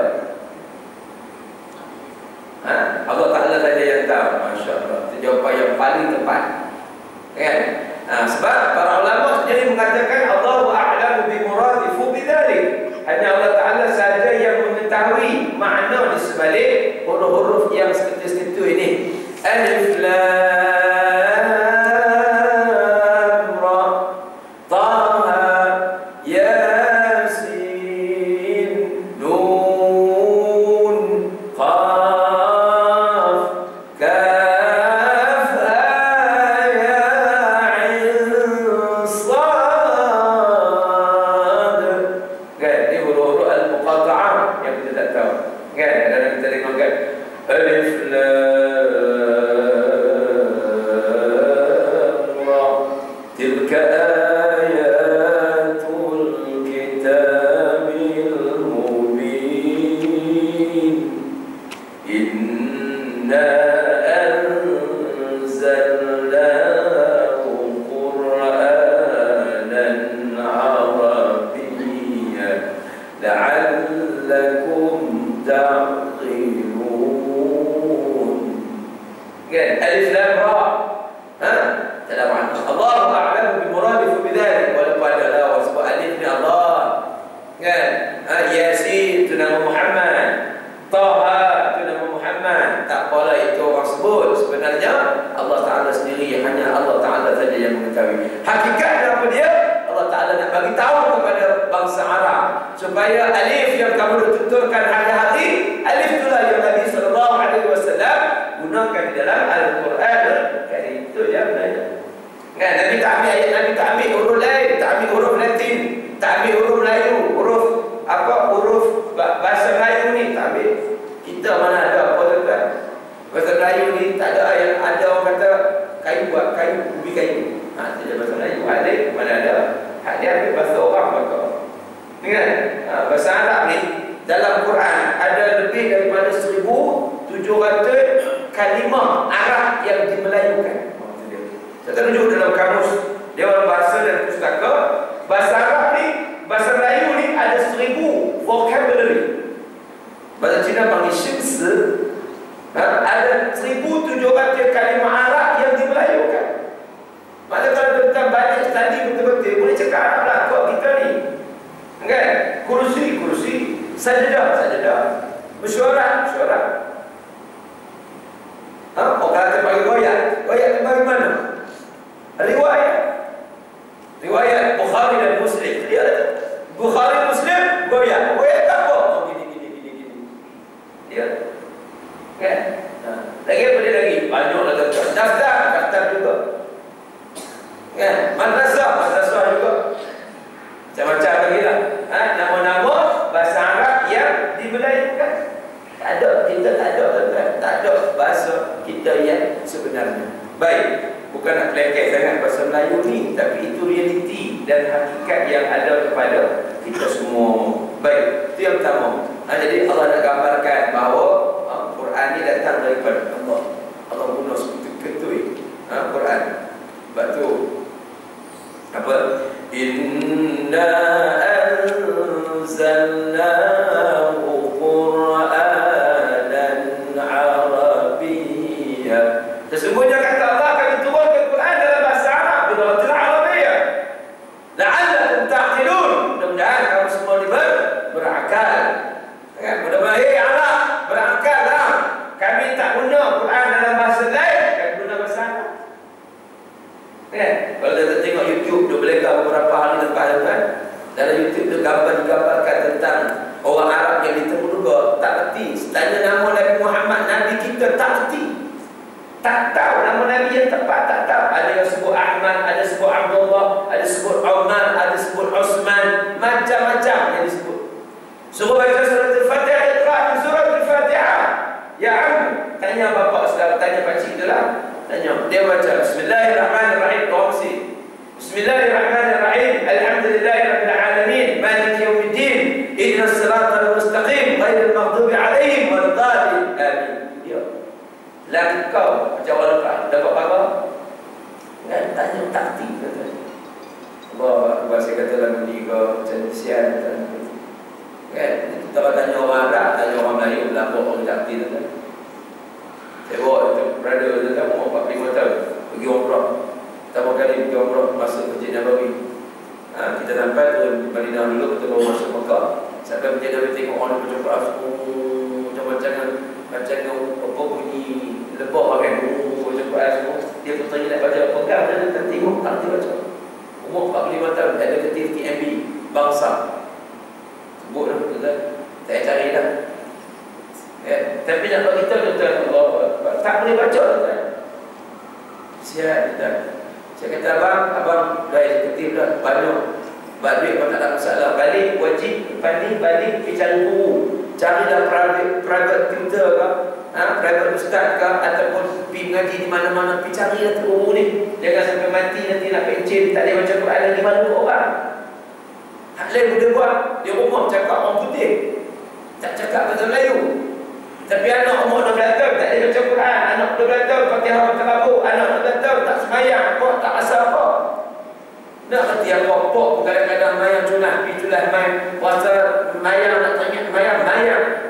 Allah Ta'ala saja yang tahu. Masya Allah. Itu jawapan yang paling tepat. Kan? Sebab para ulama jadi mengatakan Allahu a'lamu bi muradifu bidzalik. Hanya Allah Ta'ala saja yang mengetahui makna di sebalik huruf-huruf yang seketul-seketul ini. Alif Lam Ra, Taha, Yasin, Nun, Qaf, Kaf, Ya, Ain, Sad. Kan? Ini huruf-huruf al-muqata'ah yang kita tak tahu. Kan? Kadang-kadang kita tengok kan Alif Lam Ra, tilka ayatul kitabil mubin, inna anzalna diketahui. Hakikatnya apa dia? Allah Ta'ala nak bagi tahu kepada bangsa Arab supaya alif yang kamu tuturkan hari-hari, alif itulah yang Nabi SAW gunakan di dalam Al-Quran. Itu je sebenarnya. Kan, Nabi tak ambil ayat, Nabi tak ambil huruf lain, tak ambil huruf Latin, tak ambil huruf Melayu, huruf bahasa Melayu ni tak ambil. Kita mana ada apa tuan? Bahasa Melayu ni tak ada ayat. Ada orang kata kayu buat kayu, ubi kayu. Itu je bahasa Melayu. Alif mana ada. Hak dia ambil bahasa orang maka. Kan? Bahasa Arab ni dalam Quran ada lebih daripada 1,700 kalimah Arab yang dimelayukan. Saya tunjuk dalam kamus Dewan Bahasa dan Pustaka. Bahasa Arab ni, bahasa Melayu ni ada 1,000 vocabulary. Bahasa Cina panggil shimsi. Ada 1,700 kalimah Arab yang dimelayukan. Maka kalau tentang banyak tadi betul-betul boleh cakap Arab lah kok kita ni. Kan? Kursi, sajadah, mesyuarat. Orang kata panggil goyat ni bagaimana? Riwayat Bukhari dan Muslim. Dia Bukhari Muslim goyat apa? Gini. Dia kan? Lagi apa dia lagi? Banyak lah daftar juga. Kan? Madrasah juga. Macam-macam lagi lah. Nama-nama bahasa Arab yang dimelayukan. Kita tak ada bahasa kita yang sebenarnya. Baik, bukan nak kelekek sangat bahasa Melayu ni, tapi itu realiti dan hakikat yang ada kepada kita semua. Baik, itu yang pertama. Jadi Allah nak gambarkan bahawa Quran ni datang daripada Allah. Allah guna sebetul-betul Quran. Sebab tu apa? Inna anzalnahu Qur'anan Arabiyyah. Sesungguhnya kata Allah, kami turunkan Quran dalam bahasa Arab, bilaghah Arabiyyah. La'allakum ta'qilun. Mudah-mudahan kamu semua ni berakal. Mudah-mudahan Arab berakal lah. Kami tak guna Quran dalam bahasa lain, kami guna bahasa Arab. Kalau kita tengok YouTube, dia boleh beberapa hari lepas kan, dalam YouTube tu digambarkan tentang orang Arab yang ditemu juga tak erti. Tanya nama Nabi Muhammad, Nabi kita tak erti, tak tahu nama Nabi yang tepat, tak tahu. Ada yang sebut Ahmad, ada sebut Abdullah, ada sebut Umar, ada sebut Osman, macam-macam yang disebut. Suruh baca surat Al-Fatihah, iqra' surat Al-Fatihah. Ya Am, tanya bapa saudara, tanya pakcik tu lah. Tanya, dia baca Bismillahirrahmanirrahim. Bismillahirrahmanirrahim. Alhamdulillahirabbil alamin. Maliki yaumiddin. Ihdinas siratal mustaqim. Ghairil maghdubi alaihim waladdallin. Amin. Dia. Lagi kau macam orang dapat apa? Kan tanya taktik kata. Allah saya kata lagu ni kau macam sian kan. Kita tanya orang Arab, tanya orang Melayu, lapor orang taktik kata. Saya bawa brother dia umur 45 tahun pergi umrah. Pertama kali pergi umrah masuk Masjid Nabawi. Kita sampai turun Madinah dulu, kita baru masuk Mekah. Sampai Masjid Nabawi tengok orang baca Quran macam apa bunyi lebah kan. Baca Quran semua. Dia pun tanya nak baca pegang dia tak tengok tak baca. Umur 45 tahun ada ketif TMB bangsa. Sebut dah betul. Saya cari dah. Tapi nak bagi tahu tuan Allah tak boleh baca tuan. Sihat tuan. Saya kata abang dah eksekutif dah banyak duit pun tak ada masalah. Balik wajib balik pergi cari guru. Carilah private tutor ke, private ustaz ke, ataupun pergi mengaji di mana-mana. Pergi carilah guru ni. Jangan sampai mati nanti nak pencen tak boleh baca Quran lagi malu orang. Hak lain boleh buat. Dia rumah cakap orang putih, tak cakap bahasa Melayu. Tapi anak umur 12 tahun tak boleh baca Quran. Anak 12 tahun Fatihah baca labu. Anak 12 tahun tak sembahyang, kok tak rasa apa. Nak kerti apa pok kadang-kadang mayang cunah, pergi cunah main puasa mayang nak tanya mayang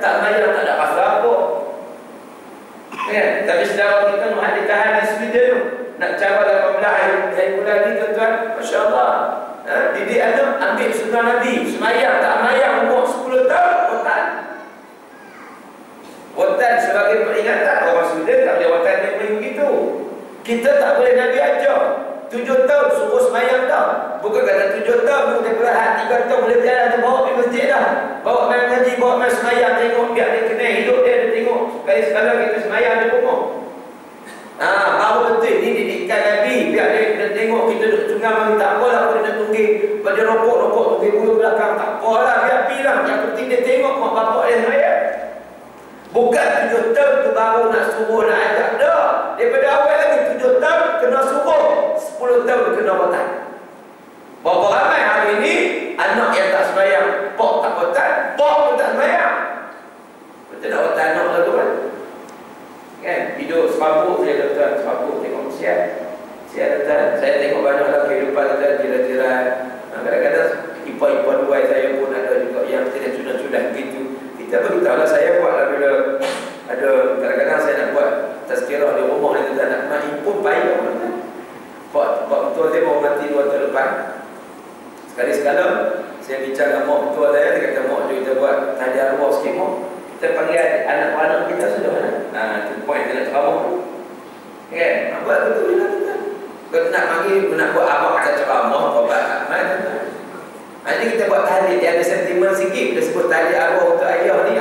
tak mayang tak ada rasa apa. Tapi saudara kita nak ditahan di Sweden tu. Nak cara 18 hari bulan ni tuan-tuan, masya-Allah. Didik anak ambil sunnah Nabi, sembahyang tak mayang umur 10 tahun Watan sebagai peringatan. Orang Sweden tak boleh watan dia begitu. Kita tak boleh Nabi ajar 7 tahun Bukan kata 7 tahun tu dia berat 3 tahun boleh berjalan tu bawa pergi masjid dah. Bawa main ngaji, bawa main semayang, tengok biar dia kena hidup dia tengok. Sekali kita semayang di rumah. Baru betul ni didikan Nabi. Biar dia tengok kita duduk tengah tak apalah kalau dia nak tunggih. Pada rokok tunggih bulu belakang tak apalah. Biar pergi lah. Yang penting dia tengok mak bapak dia semayang. Bukan 7 tahun tu baru nak suruh nak ajak dah. Daripada awal lagi 7 tahun kena suruh, 10 tahun kena botan. Berapa ramai hari ini anak yang tak sembahyang, pok tak botan, pok pun tak sembahyang. Betul tak botan anak lah tu kan? Kan? Hidup sepabuk saya tuan, sepabuk tengok siap. Siap tuan, saya tengok banyak lah kehidupan tuan, jiran-jiran. Kadang-kadang ipar-ipar duai saya pun ada juga yang tidak sudah-sudah gitu. Kita beritahulah saya buatlah bila ada kadang-kadang saya nak buat tazkirah di rumah ni tuan, nak main pun payah tuan. Pak betul saya mau mati 2 tahun lepas. Sekali-sekala saya bincang dengan mak betul saya, dia kata mak kita buat tadi arwah sikit mak. Kita panggil anak-anak kita sudah mana? Itu point dia nak ceramah tu. Kan? Buat betul je lah tuan. Kalau nak panggil, nak buat abang kata ceramah, obat kat mana tuan. Nanti kita buat tahlil, dia ada sentimen sikit. Dia sebut tahlil arwah untuk ayah ni,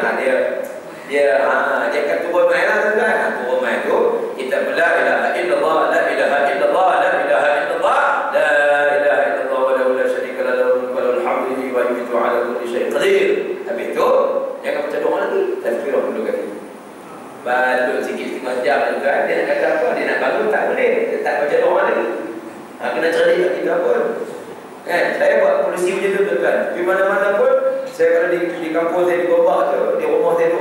dia akan turun main lah tuan. Turun main tu kita la ilaha illallah, la ilaha illallah, la ilaha illallah, la ilaha illallah wa la syarika lahu wa lahul hamdu wa yu'mitu ala kulli syai'in qadir. Habis tu jangan baca doa lagi, tazkirah dulu kata. Balut sikit setengah jam tuan. Dia nak kata apa? Dia nak bangun tak boleh. Dia tak baca doa lagi. Kena cerdik kat kita pun. Kan? Saya buat polisi macam tu tuan. Di mana-mana pun saya kalau di kampung saya di Gombak tu, di rumah saya tu.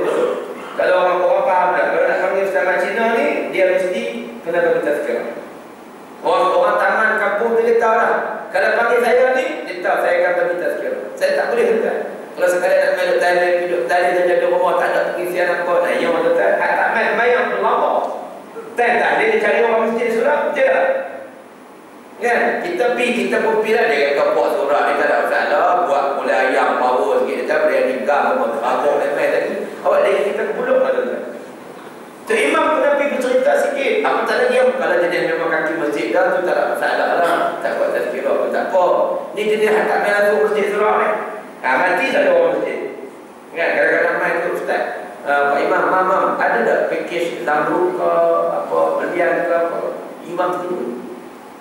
Kalau orang faham tak, kalau nak panggil ustaz Cina ni, dia mesti kena bagi tazkirah. Orang taman kampung tu dia tahu lah. Kalau panggil saya ni, dia tahu saya akan bagi tazkirah. Saya tak boleh tuan. Kalau sekali nak main tali, hidup tali dan jaga rumah tak ada pengisian apa, nah yang mana tuan. Tak main bayang berlama. Tak dia cari orang masjid surah, betul tak? Kan? Kita pun pilih dia kata buat surah ni tak ada masalah, buat mulai ayam power sikit, dia boleh nikah apa, abang dan main lagi. Awak lagi kita kebuluk lah tuan. Tu imam pun Nabi bercerita sikit. Apa tak ada diam. Kalau jenis memang kaki masjid dah tu tak ada masalah lah. Tak buat tazkirah pun tak apa. Ni jenis tak main langsung masjid surah ni. Mati tak ada orang masjid. Kan? Kadang-kadang main tu ustaz. Pak Imam, Mam, ada tak package lambruk ke apa, berlian ke apa? Imam tu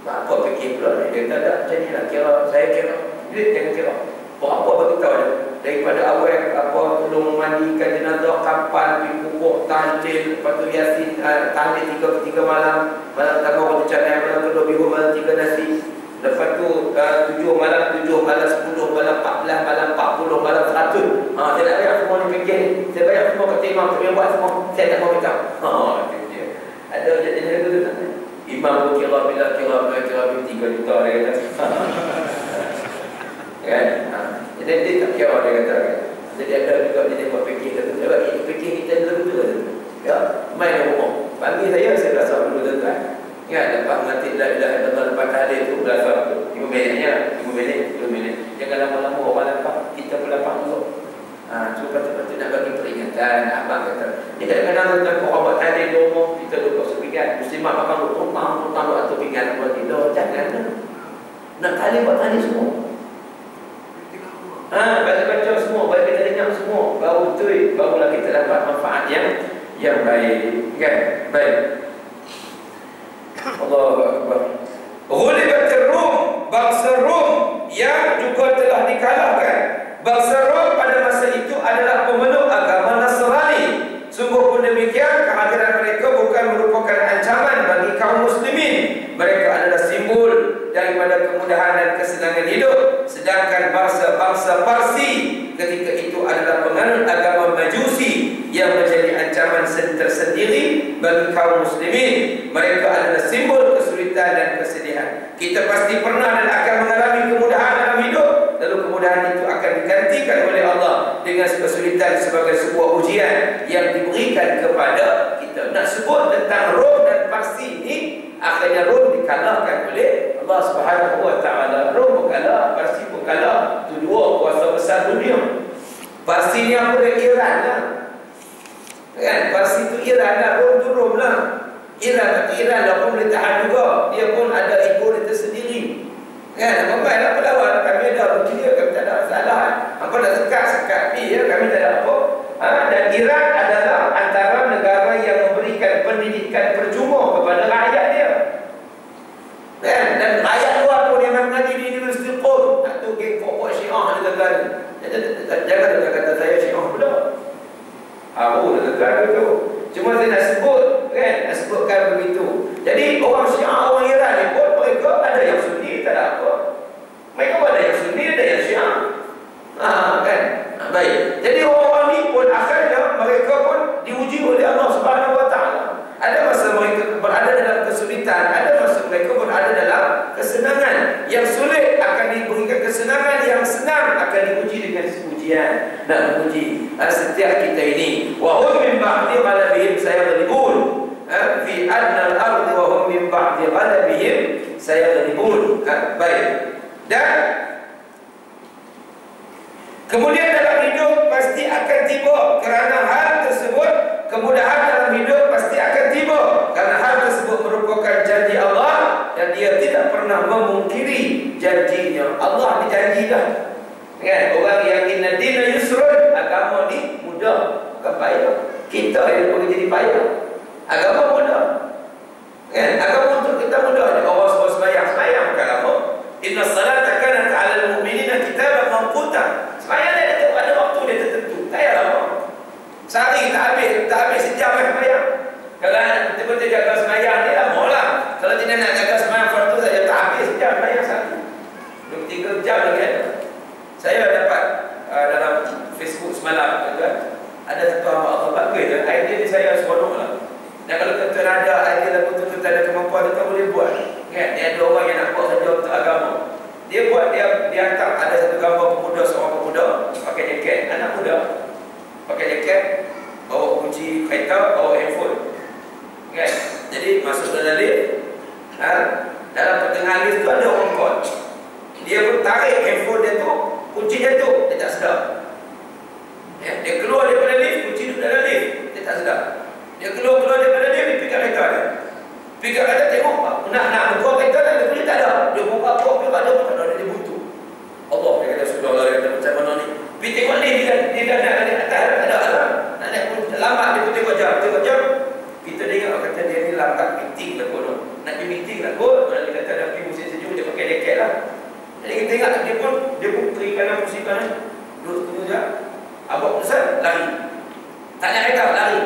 apa package pula ni? Dia kata tak macam ni lah. Saya kira. Duit jangan kira. Apa bagi tahu dia? Daripada awal apa tolong memandikan jenazah, kapal, pergi pupuk, tahlil, lepas tu yasin, tahlil 3 malam, malam pertama baca canai, malam kedua biru, malam 3 nasi. Lepas tu 7 malam 10, malam 14, malam 40, malam 100. Saya nak bayar semua ni fikir ni. Saya bayar semua kat imam, saya buat semua. Saya tak mau minta. Itu dia. Ada jenis tu tak? Imam kira bila 3 juta dia kata. Kan? Jadi dia tak kira dia kata. Jadi ada juga dia buat fikir kata. Sebab fikir kita dulu tu. Ya, main rumah. Panggil saya rasa dulu tuan. Ya, lepas mati la ilaha illallah lepas tahlil tu berasa 5 minit. Jangan lama-lama orang lepas, kita pun lepas dulu. So patut-patut nak bagi peringatan. Abang kata, ni kadang-kadang tuan orang buat tahlil di rumah, kita duduk sepinggan. Muslimat makan hutang atau pinggan buat tidur. Jangan lah. Nak tahlil buat tahlil semua. Baca-baca semua, baik kita dengar semua. Baru betul, barulah kita dapat manfaat yang baik. Kan? Baik. Allahu Akbar. Ghulibatir Rum, bangsa Rum yang juga telah dikalahkan. Bangsa Rum pada masa itu adalah pemeluk agama Nasrani. Sungguh pun demikian, kehadiran mereka bukan merupakan ancaman bagi kaum muslimin. Mereka adalah simbol daripada kemudahan dan kesenangan hidup. Sedangkan bangsa Parsi ketika itu adalah penganut agama Majusi yang menjadi ancaman tersendiri bagi kaum muslimin. Mereka adalah simbol kesulitan dan kesedihan. Kita pasti pernah dan akan mengalami kemudahan dalam hidup, lalu kemudahan itu akan digantikan oleh Allah dengan kesulitan sebagai sebuah ujian yang diberikan kepada kita. Nak sebut tentang Rom dan Parsi ini, akhirnya Rom dikalahkan oleh Allah Subhanahu wa taala. Rom pun kalah, Parsi pun kalah. Itu dua kuasa besar dunia. Parsi ni apa dia? Iran lah. Kan? Parsi tu Iran lah, Rom tu Rom lah. Iran lah pun boleh tahan juga. Dia pun ada ego dia tersendiri. Kan? Baiklah, hati ya, kami tak ada apa. Dan Iran adalah antara negara yang memberikan pendidikan percuma kepada rakyat dia. Dan rakyat luar pun yang mengaji di universiti pun tu geng pokok Syiah negara. Jangan kata saya Syiah pula. Aku negara tu. Cuma saya nak sebut kan, nak sebutkan begitu. Jadi orang Syiah, orang Iran ni pun mereka ada yang Sunni, tak ada apa. Mereka ada yang Sunni, ada yang Syiah. Kan? Baik. Jadi orang-orang ni pun akhirnya mereka pun diuji oleh Allah Subhanahu Wa Taala. Ada masa mereka berada dalam kesulitan, ada masa mereka berada dalam kesenangan. Yang sulit akan diberikan kesenangan, yang senang akan diuji dengan ujian. Nak menguji setiap kita ini. Wa hum min ba'di ghalabihim sayaghlibun. Fi adna al-ard wa hum min ba'di ghalabihim sayaghlibun. Baik. Dan kemudian dalam hidup pasti akan tiba, kerana hal tersebut, kemudahan dalam hidup pasti akan tiba, kerana hal tersebut merupakan janji Allah dan dia tidak pernah memungkiri janjinya. Allah berjanji dah. Kan? Orang yang inna dina yusrun, agama ni mudah, bukan payah. Kita yang boleh jadi payah. Agama mudah. Kan? Agama untuk kita mudah. Allah semua sembahyang bukan lama. Inna salata kanat 'alal mu'minina kitaban mawquta. Sembahyang dia ada waktu dia tertentu. Tak payah lama. Sehari tak habis sejam sembahyang. Kalau betul-betul jaga sembahyang ni lama lah. Kalau tidak nak jaga sembahyang fardu saja tak habis sejam sembahyang satu. 2-3 jam lagi ada. Saya dapat dalam Facebook semalam kan, ada satu hamba Allah bagus kan, idea ni saya seronok lah. Dan kalau tuan-tuan ada idea lagu tu, tuan ada kemampuan, tuan boleh buat kan. Dia ada orang yang nak buat kerja untuk agama, dia buat, dia hantar ada satu gambar pemuda, seorang pemuda pakai jaket, anak muda pakai jaket, bawa kunci kereta, bawa handphone kan. Jadi masuk dalam lift, dalam pertengahan lift tu ada orang call. Dia pun tarik handphone dia tu, kunci jatuh, dia tak sedar. Dia keluar daripada lift, kunci duduk dalam lift, dia tak sedar. Dia keluar daripada lift, dia pikir kereta dia. Pikir kereta, tengok nak buka kereta dan dia kunci tak ada. Dia buka apa, dia ada, dia buntu. Allah, dia kata sudah lah, dia kata macam mana ni. Pergi tengok lift, dia dah nak naik atas, tak ada lah. Nak naik pun lambat, dia pun tengok jam. Kita dengar kata dia ni lambat meeting lah konon. Nak pergi meeting lah kot. Dia kata dah pergi musim sejuk, dia pakai jaket lah. Jadi kita tengok dia pun kiri kanan kursi kanan, duduk tunggu je. Abang pesan lari, tak nak kereta lari,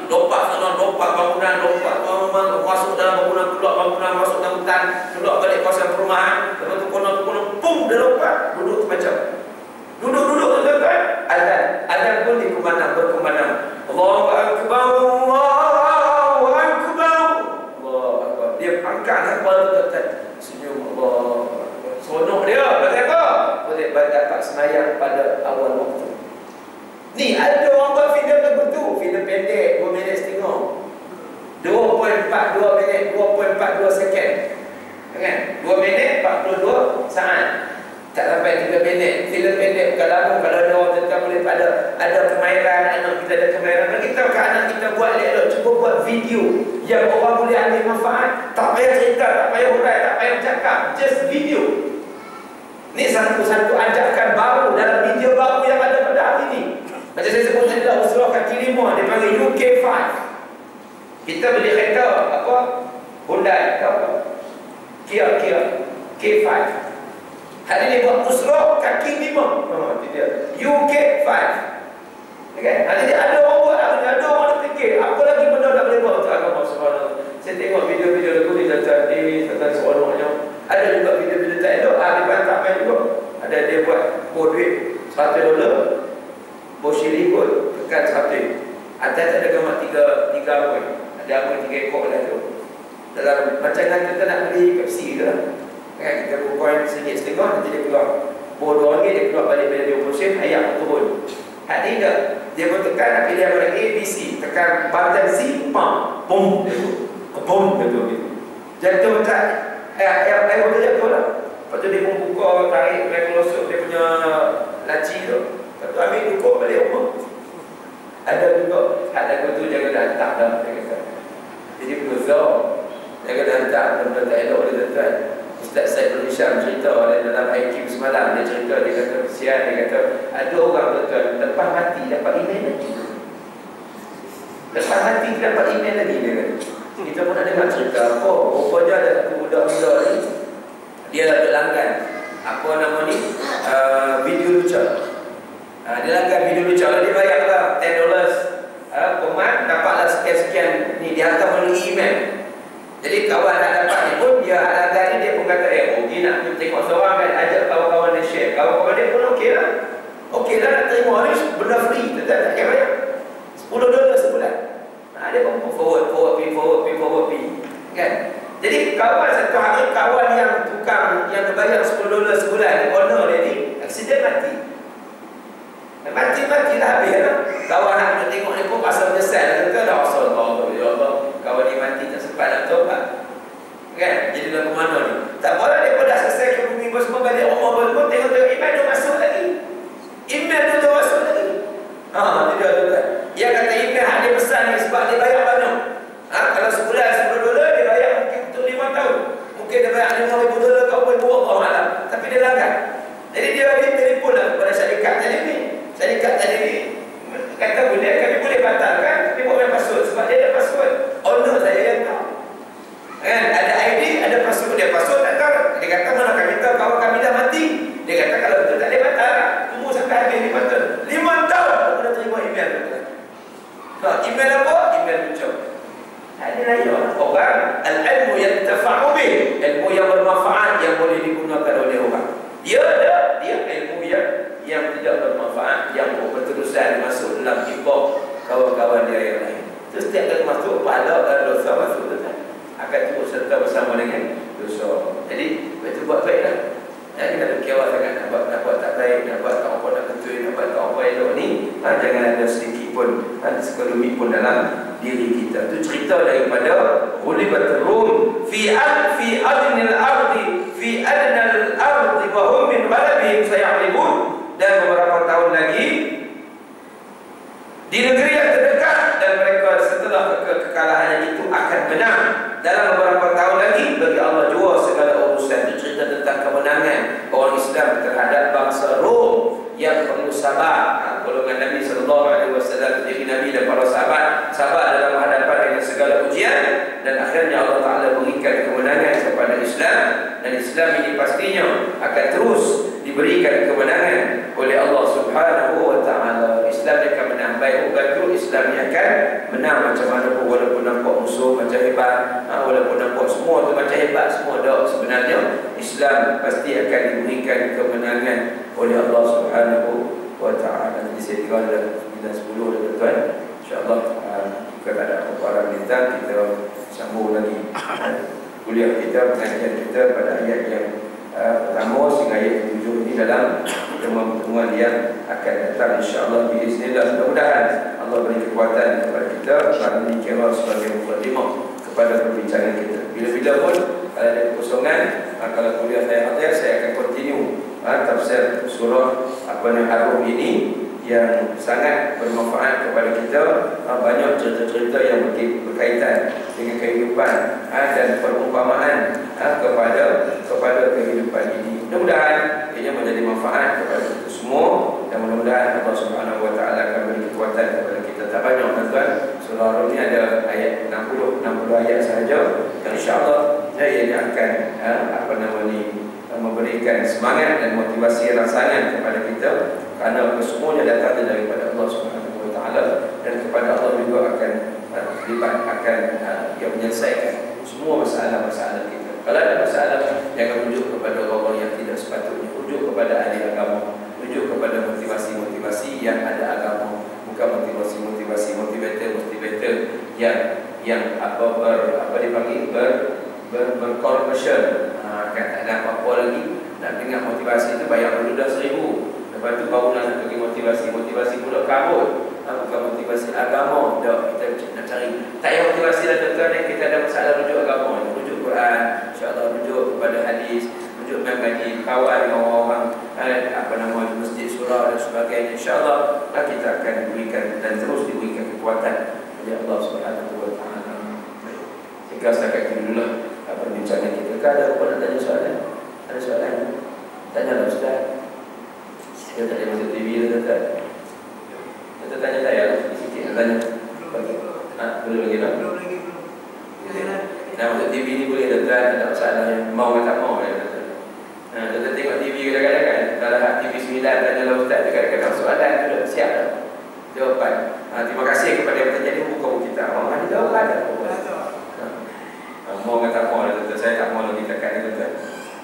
lompat sana, lompat bangunan, lompat masuk dalam bangunan, keluar bangunan, masuk dalam hutan, keluar balik kawasan perumahan. Lepas tu konon pum, dia lompat, duduk macam duduk kan. Azan pun berkumandang. Allahu Akbar, Allahu Akbar. Dia angkat kepala tu, senyum Allah. Seronok dia, pasal apa? Boleh dapat semayang pada awal waktu. Ni ada orang buat filem lagu tu, filem pendek 2 minit setengah, 2.42 minit, 2.42 second kan? 2 minit 42 saat, tak sampai 3 minit. Filem pendek bukan lagu. Kalau ada orang tentang boleh ada kemahiran, anak kita ada kemahiran, bagi tahu ke anak kita buat elok, cuba buat video yang orang boleh ambil manfaat. Tak payah cerita, tak payah hurai, tak payah cakap, just video. Ini satu ajakan baru dalam video baru yang ada pada hari ini. Macam saya sebut tadi lah, usrah kaki 5, dia panggil UK5. Kita beli kereta apa? Hyundai apa? Kia K5. Hari ini buat usrah kaki 5. Itu dia. UK5. Okay? Jadi ada orang buat, ada orang nak fikir apa lagi benda nak boleh buat untuk agama subhanallah. Saya tengok video-video lagu ni tentang seronoknya. Ada juga video-video tak elok, dia bantah main juga. Ada dia buat duit $100, Boshili pun tekan 100. Atas ada gambar 3 amoy. Ada amoy 3 ekor lah tu. Dalam macam kita nak beli Pepsi ke lah. Kan, kita berkoin RM1.50, nanti dia keluar RM2 dia keluar balik bila dia operation, ayam turun. Hari ni dia pun tekan, nak pilih apa lagi, ABC, tekan button C, pump, boom, boom, gitu. Jatuh macam air water jatuh lah. Lepas tu dia pun buka, tarik regulosuk dia punya laci tu. Lepas tu ambil dukuk balik rumah. Ada juga, lagu tu jangan dah hantar dah, dia kata. Jadi berzau, jangan dah hantar, benda tak elok dia tuan. Ustaz Said Syam cerita dalam IQ semalam, dia cerita, dia kata kesian, dia kata ada orang tuan lepas mati dapat email lagi. Lepas mati dapat email lagi dia kata. Kita pun nak dengar cerita apa. Rupanya ada satu budak-budak ni, dia ada langgan apa nama ni, video lucu. Dia langgan video lucu, dia bayarlah $10 per month, dapatlah sekian-sekian ni, dia hantar melalui email. Jadi kawan nak dapat ni pun, dia langgan ni, dia pun kata okey nak tengok seorang kan, ajak kawan-kawan dia share. Kawan-kawan dia pun okey lah nak terima ni benda free, tak payah bayar $10 sebulan. Dia pun forward kan. Jadi kawan satu hari, kawan yang tukang yang bayar $10 sebulan, owner dia ni aksiden mati dah habis lah. Kawan nak tengok ni pun pasal menyesal, kata dah Allah, ya Allah, kawan ni mati tak sempat nak tobat kan. Jadi lagu mana ni, tak boleh dia pun dah selesai ke bumi pun semua balik rumah pun tengok-tengok email tu masuk lagi. Dia kan. Dia kata email dia pesan ni sebab dia bayar banyak. Kalau sebulan $10 dia bayar mungkin untuk 5 tahun. Mungkin dia bayar $5,000 kau pun buat Allah Alam. Tapi dia langgan. Jadi dia telefon lah kepada syarikat tadi ni. Kata kami boleh batalkan, tapi buat password sebab dia ada password. Owner saya yang tahu. Kan? Ada ID, ada password. Dia password tak tahu. Dia kata mana kami tahu kawan kami dah mati. Dia kata kalau betul tak boleh batal lah. Tunggu sampai habis 5 tahun. 5 tahun aku dah terima email tu. Email apa? Email lucu. Inilah yang orang al-ilmu yantafa'u bih, ilmu yang bermanfaat yang boleh digunakan oleh orang. Dia ilmu yang tidak bermanfaat, yang berterusan masuk dalam inbox kawan-kawan dia yang lain. Terus setiap kali masuk, pahala dan dosa masuk tu akan turut serta bersama dengan dosa. Jadi betul buat baiklah. Kita nak kira sangat nak buat tak baik, nak buat tak apa, nak betul, nak buat tak apa elok ni, jangan ada sedikit pun sekelumit pun dalam diri kita. Itu cerita daripada Ghulibatur Rum fi adnil ardi wa hum min ghalabihim sayaghlibun. Dan beberapa tahun lagi di negeri yang terdekat, dan mereka setelah kekalahan itu akan menang. Dalam beberapa tahun lagi bagi Allah jua segala urusan. Itu cerita tentang kemenangan orang Islam terhadap bangsa Rom yang perlu sabar. Golongan Nabi SAW, diri Nabi dan para sahabat sabar dalam menghadapan dengan segala ujian, dan akhirnya Allah Ta'ala berikan kemenangan kepada Islam. Dan Islam ini pastinya akan terus diberikan kemenangan oleh Allah Subhanahu wa Ta'ala. Islam dia akan menang. Baik betul, Islam ni akan menang macam mana pun, walaupun nampak musuh macam hebat, walaupun nampak semua tu macam hebat, semua dah sebenarnya Islam pasti akan diberikan kemenangan oleh Allah Subhanahu wa Ta'ala. Jadi saya kira dah 9.10 dah tuan. InsyaAllah jika tak ada apa-apa bintang, kita sambung lagi kuliah kita, pengajian kita pada ayat yang pertama sehingga ayat ke-7 ini dalam pertemuan-pertemuan yang akan datang insya-Allah biiznillah. Mudah-mudahan Allah beri kekuatan kepada kita kerana ini kira sebagai mukadimah kepada perbincangan kita. Bila-bila pun kalau ada kekosongan, kalau kuliah saya hadir, saya akan continue tafsir surah Ar-Rum ini yang sangat bermanfaat kepada kita. Banyak cerita-cerita yang berkaitan dengan kehidupan dan perumpamaan kepada kehidupan ini. Mudah-mudahan ia menjadi manfaat kepada kita semua, dan mudah-mudahan Allah Subhanahu wa Ta'ala akan beri kekuatan kepada kita. Tak banyak tuan-tuan, surah Ar-Rum ini ada ayat 60 ayat sahaja, yang insya-Allah ia akan memberikan semangat dan motivasi rangsangan kepada kita, kerana kesemuanya datang daripada Allah Subhanahu wa Ta'ala, dan kepada Allah juga akan yang menyelesaikan semua masalah-masalah kita. Kalau ada masalah, jangan rujuk kepada orang-orang yang tidak sepatutnya, rujuk kepada ahli agama, rujuk kepada motivasi-motivasi yang ada agama, bukan motivasi motivator yang dipanggil berkomersial. Kan tak ada apa-apa lagi, nak dengar motivasi itu bayar dulu dah 1,000, lepas tu baru nak pergi motivasi pula kabut. Bukan motivasi agama. Kita nak cari, tak payah motivasi lah tuan-tuan. Kita ada masalah rujuk agama, rujuk Quran, insya-Allah rujuk kepada hadis, rujuk mengaji kawan dengan orang masjid, surau dan sebagainya. InsyaAllah kita akan diberikan dan terus diberikan kekuatan oleh Allah Subhanahu wa Ta'ala. Jika setakat itu dululah perbincangan kita. Ada apa nak tanya soalan? Ada soalan? Tanyalah Ustaz. Dia tak ada masuk TV dah tuan. Kita tanya saya sikit tanya. Belum lagi tak? Nak masuk TV ni boleh tuan, tak ada masalah yang mau atau tak mau ya tuan. Kita tengok TV kadang-kadang kan, kalau TV 9 tanyalah Ustaz, kadang-kadang soalan tu siap dah. Jawapan. Terima kasih kepada yang bertanya ni buka buku kita. Ada jawapan dah. Mau atau tak mau dah tuan. Saya tak mau lagi tekan ni tuan.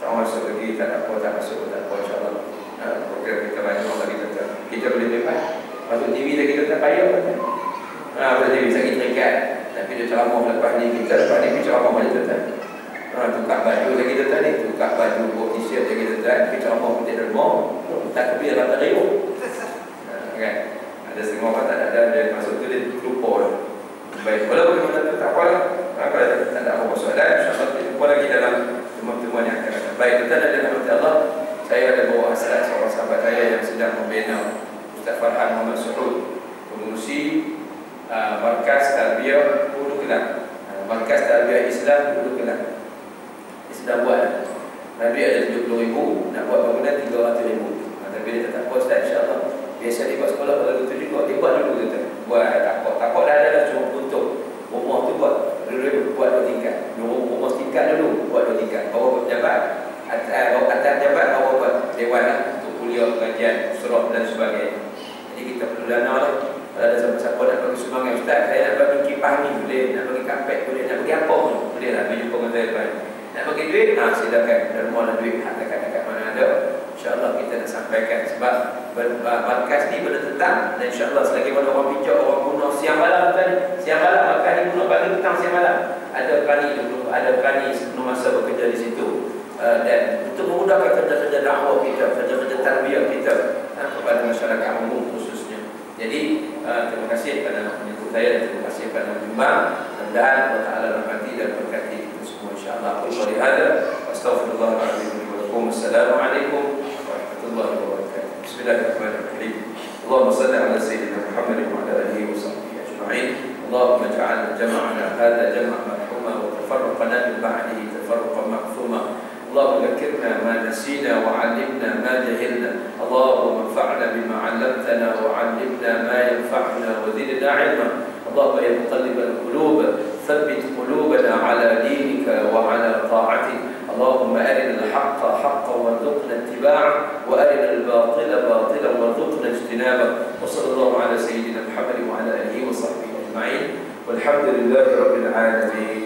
Tak masuk lagi, tak apa, tak masuk, tak apa, insyaAllah. Program kita banyak orang lagi tuan. Kita boleh bebas. Masuk TV lagi tuan, payah tuan. Boleh TV, sakit terikat. Tapi dia ceramah lepas ni, kita lepas ni dia ceramah balik tuan. Tukar baju lagi tuan ni, tukar baju, buat t-shirt lagi tuan. Kita ceramah putih derma, tak kebir dalam radio. Kan? Ada setengah orang tak ada, dia masuk tu dia lupa. Baik, walaupun bagaimana tu tak apa lah. Kalau tak ada apa-apa soalan, insyaAllah kita jumpa lagi dalam teman-teman yang akan datang. Baik, tuan dan rahmat Allah, saya ada bawa hasrat seorang sahabat saya yang sedang membina Ustaz Farhan Muhammad Suhud, pengurusi Markas Tarbiyah Hulu Kelang, Markas Tarbiyah Islam Hulu Kelang. Dia sedang buat. Nabi ada 70,000, nak buat bangunan 300,000. Tapi dia tak apa Ustaz, insyaAllah. Biasa dia buat sekolah pada tu juga, dia buat dulu kata. Buat takut dah ada cuma untuk rumah tu buat dua tingkat. Rumah setingkat dulu, buat 2 tingkat. Bawa pejabat, atas pejabat, bawa buat dewan lah, untuk kuliah, pengajian, surah dan sebagainya. Jadi kita perlu dana lah. Kalau ada siapa-siapa nak bagi sumbangan, Ustaz, saya nak bagi kipas ni boleh, nak bagi kapet boleh, nak bagi apa pun boleh lah, pergi jumpa dengan saya. Nak bagi duit, silakan. Dan mana duit, dekat mana ada, InsyaAllah kita nak sampaikan. Sebab markas ni benda tetap, dan insyaAllah selagi mana orang pijak, orang guna siang malam tadi, siang malam, markas ni guna pagi petang siang malam. Ada berani dulu, ada berani sebelum masa bekerja di situ. Dan untuk memudahkan kerja-kerja dakwah kita, kerja-kerja tarbiyah kita kepada masyarakat umum khususnya. Jadi terima kasih kepada penyebut saya, dan terima kasih kepada Imam, dan Allah Ta'ala rahmati dan berkati kita semua insyaAllah. Astaghfirullahaladzim. Assalamualaikum warahmatullahi wabarakatuh. Bismillahirrahmanirrahim. Allahumma salli ala sayyidina Muhammad wa ala alihi wa sahbihi ajma'in. Allahumma ja'al jama'ana hadha jama'an marhuma wa tafarraqana min ba'dihi tafarruqan ma'thuma. اللهم ذكرنا ما نسينا وعلمنا ما جهلنا اللهم انفعنا بما علمتنا وعلمنا ما ينفعنا وزدنا علما اللهم يا مقلب القلوب ثبت قلوبنا على دينك وعلى طاعتك اللهم أرنا الحق حقا وارزقنا اتباعه وأرنا الباطل باطلا وارزقنا اجتنابه وصلى الله على سيدنا محمد وعلى آله وصحبه أجمعين والحمد لله رب العالمين.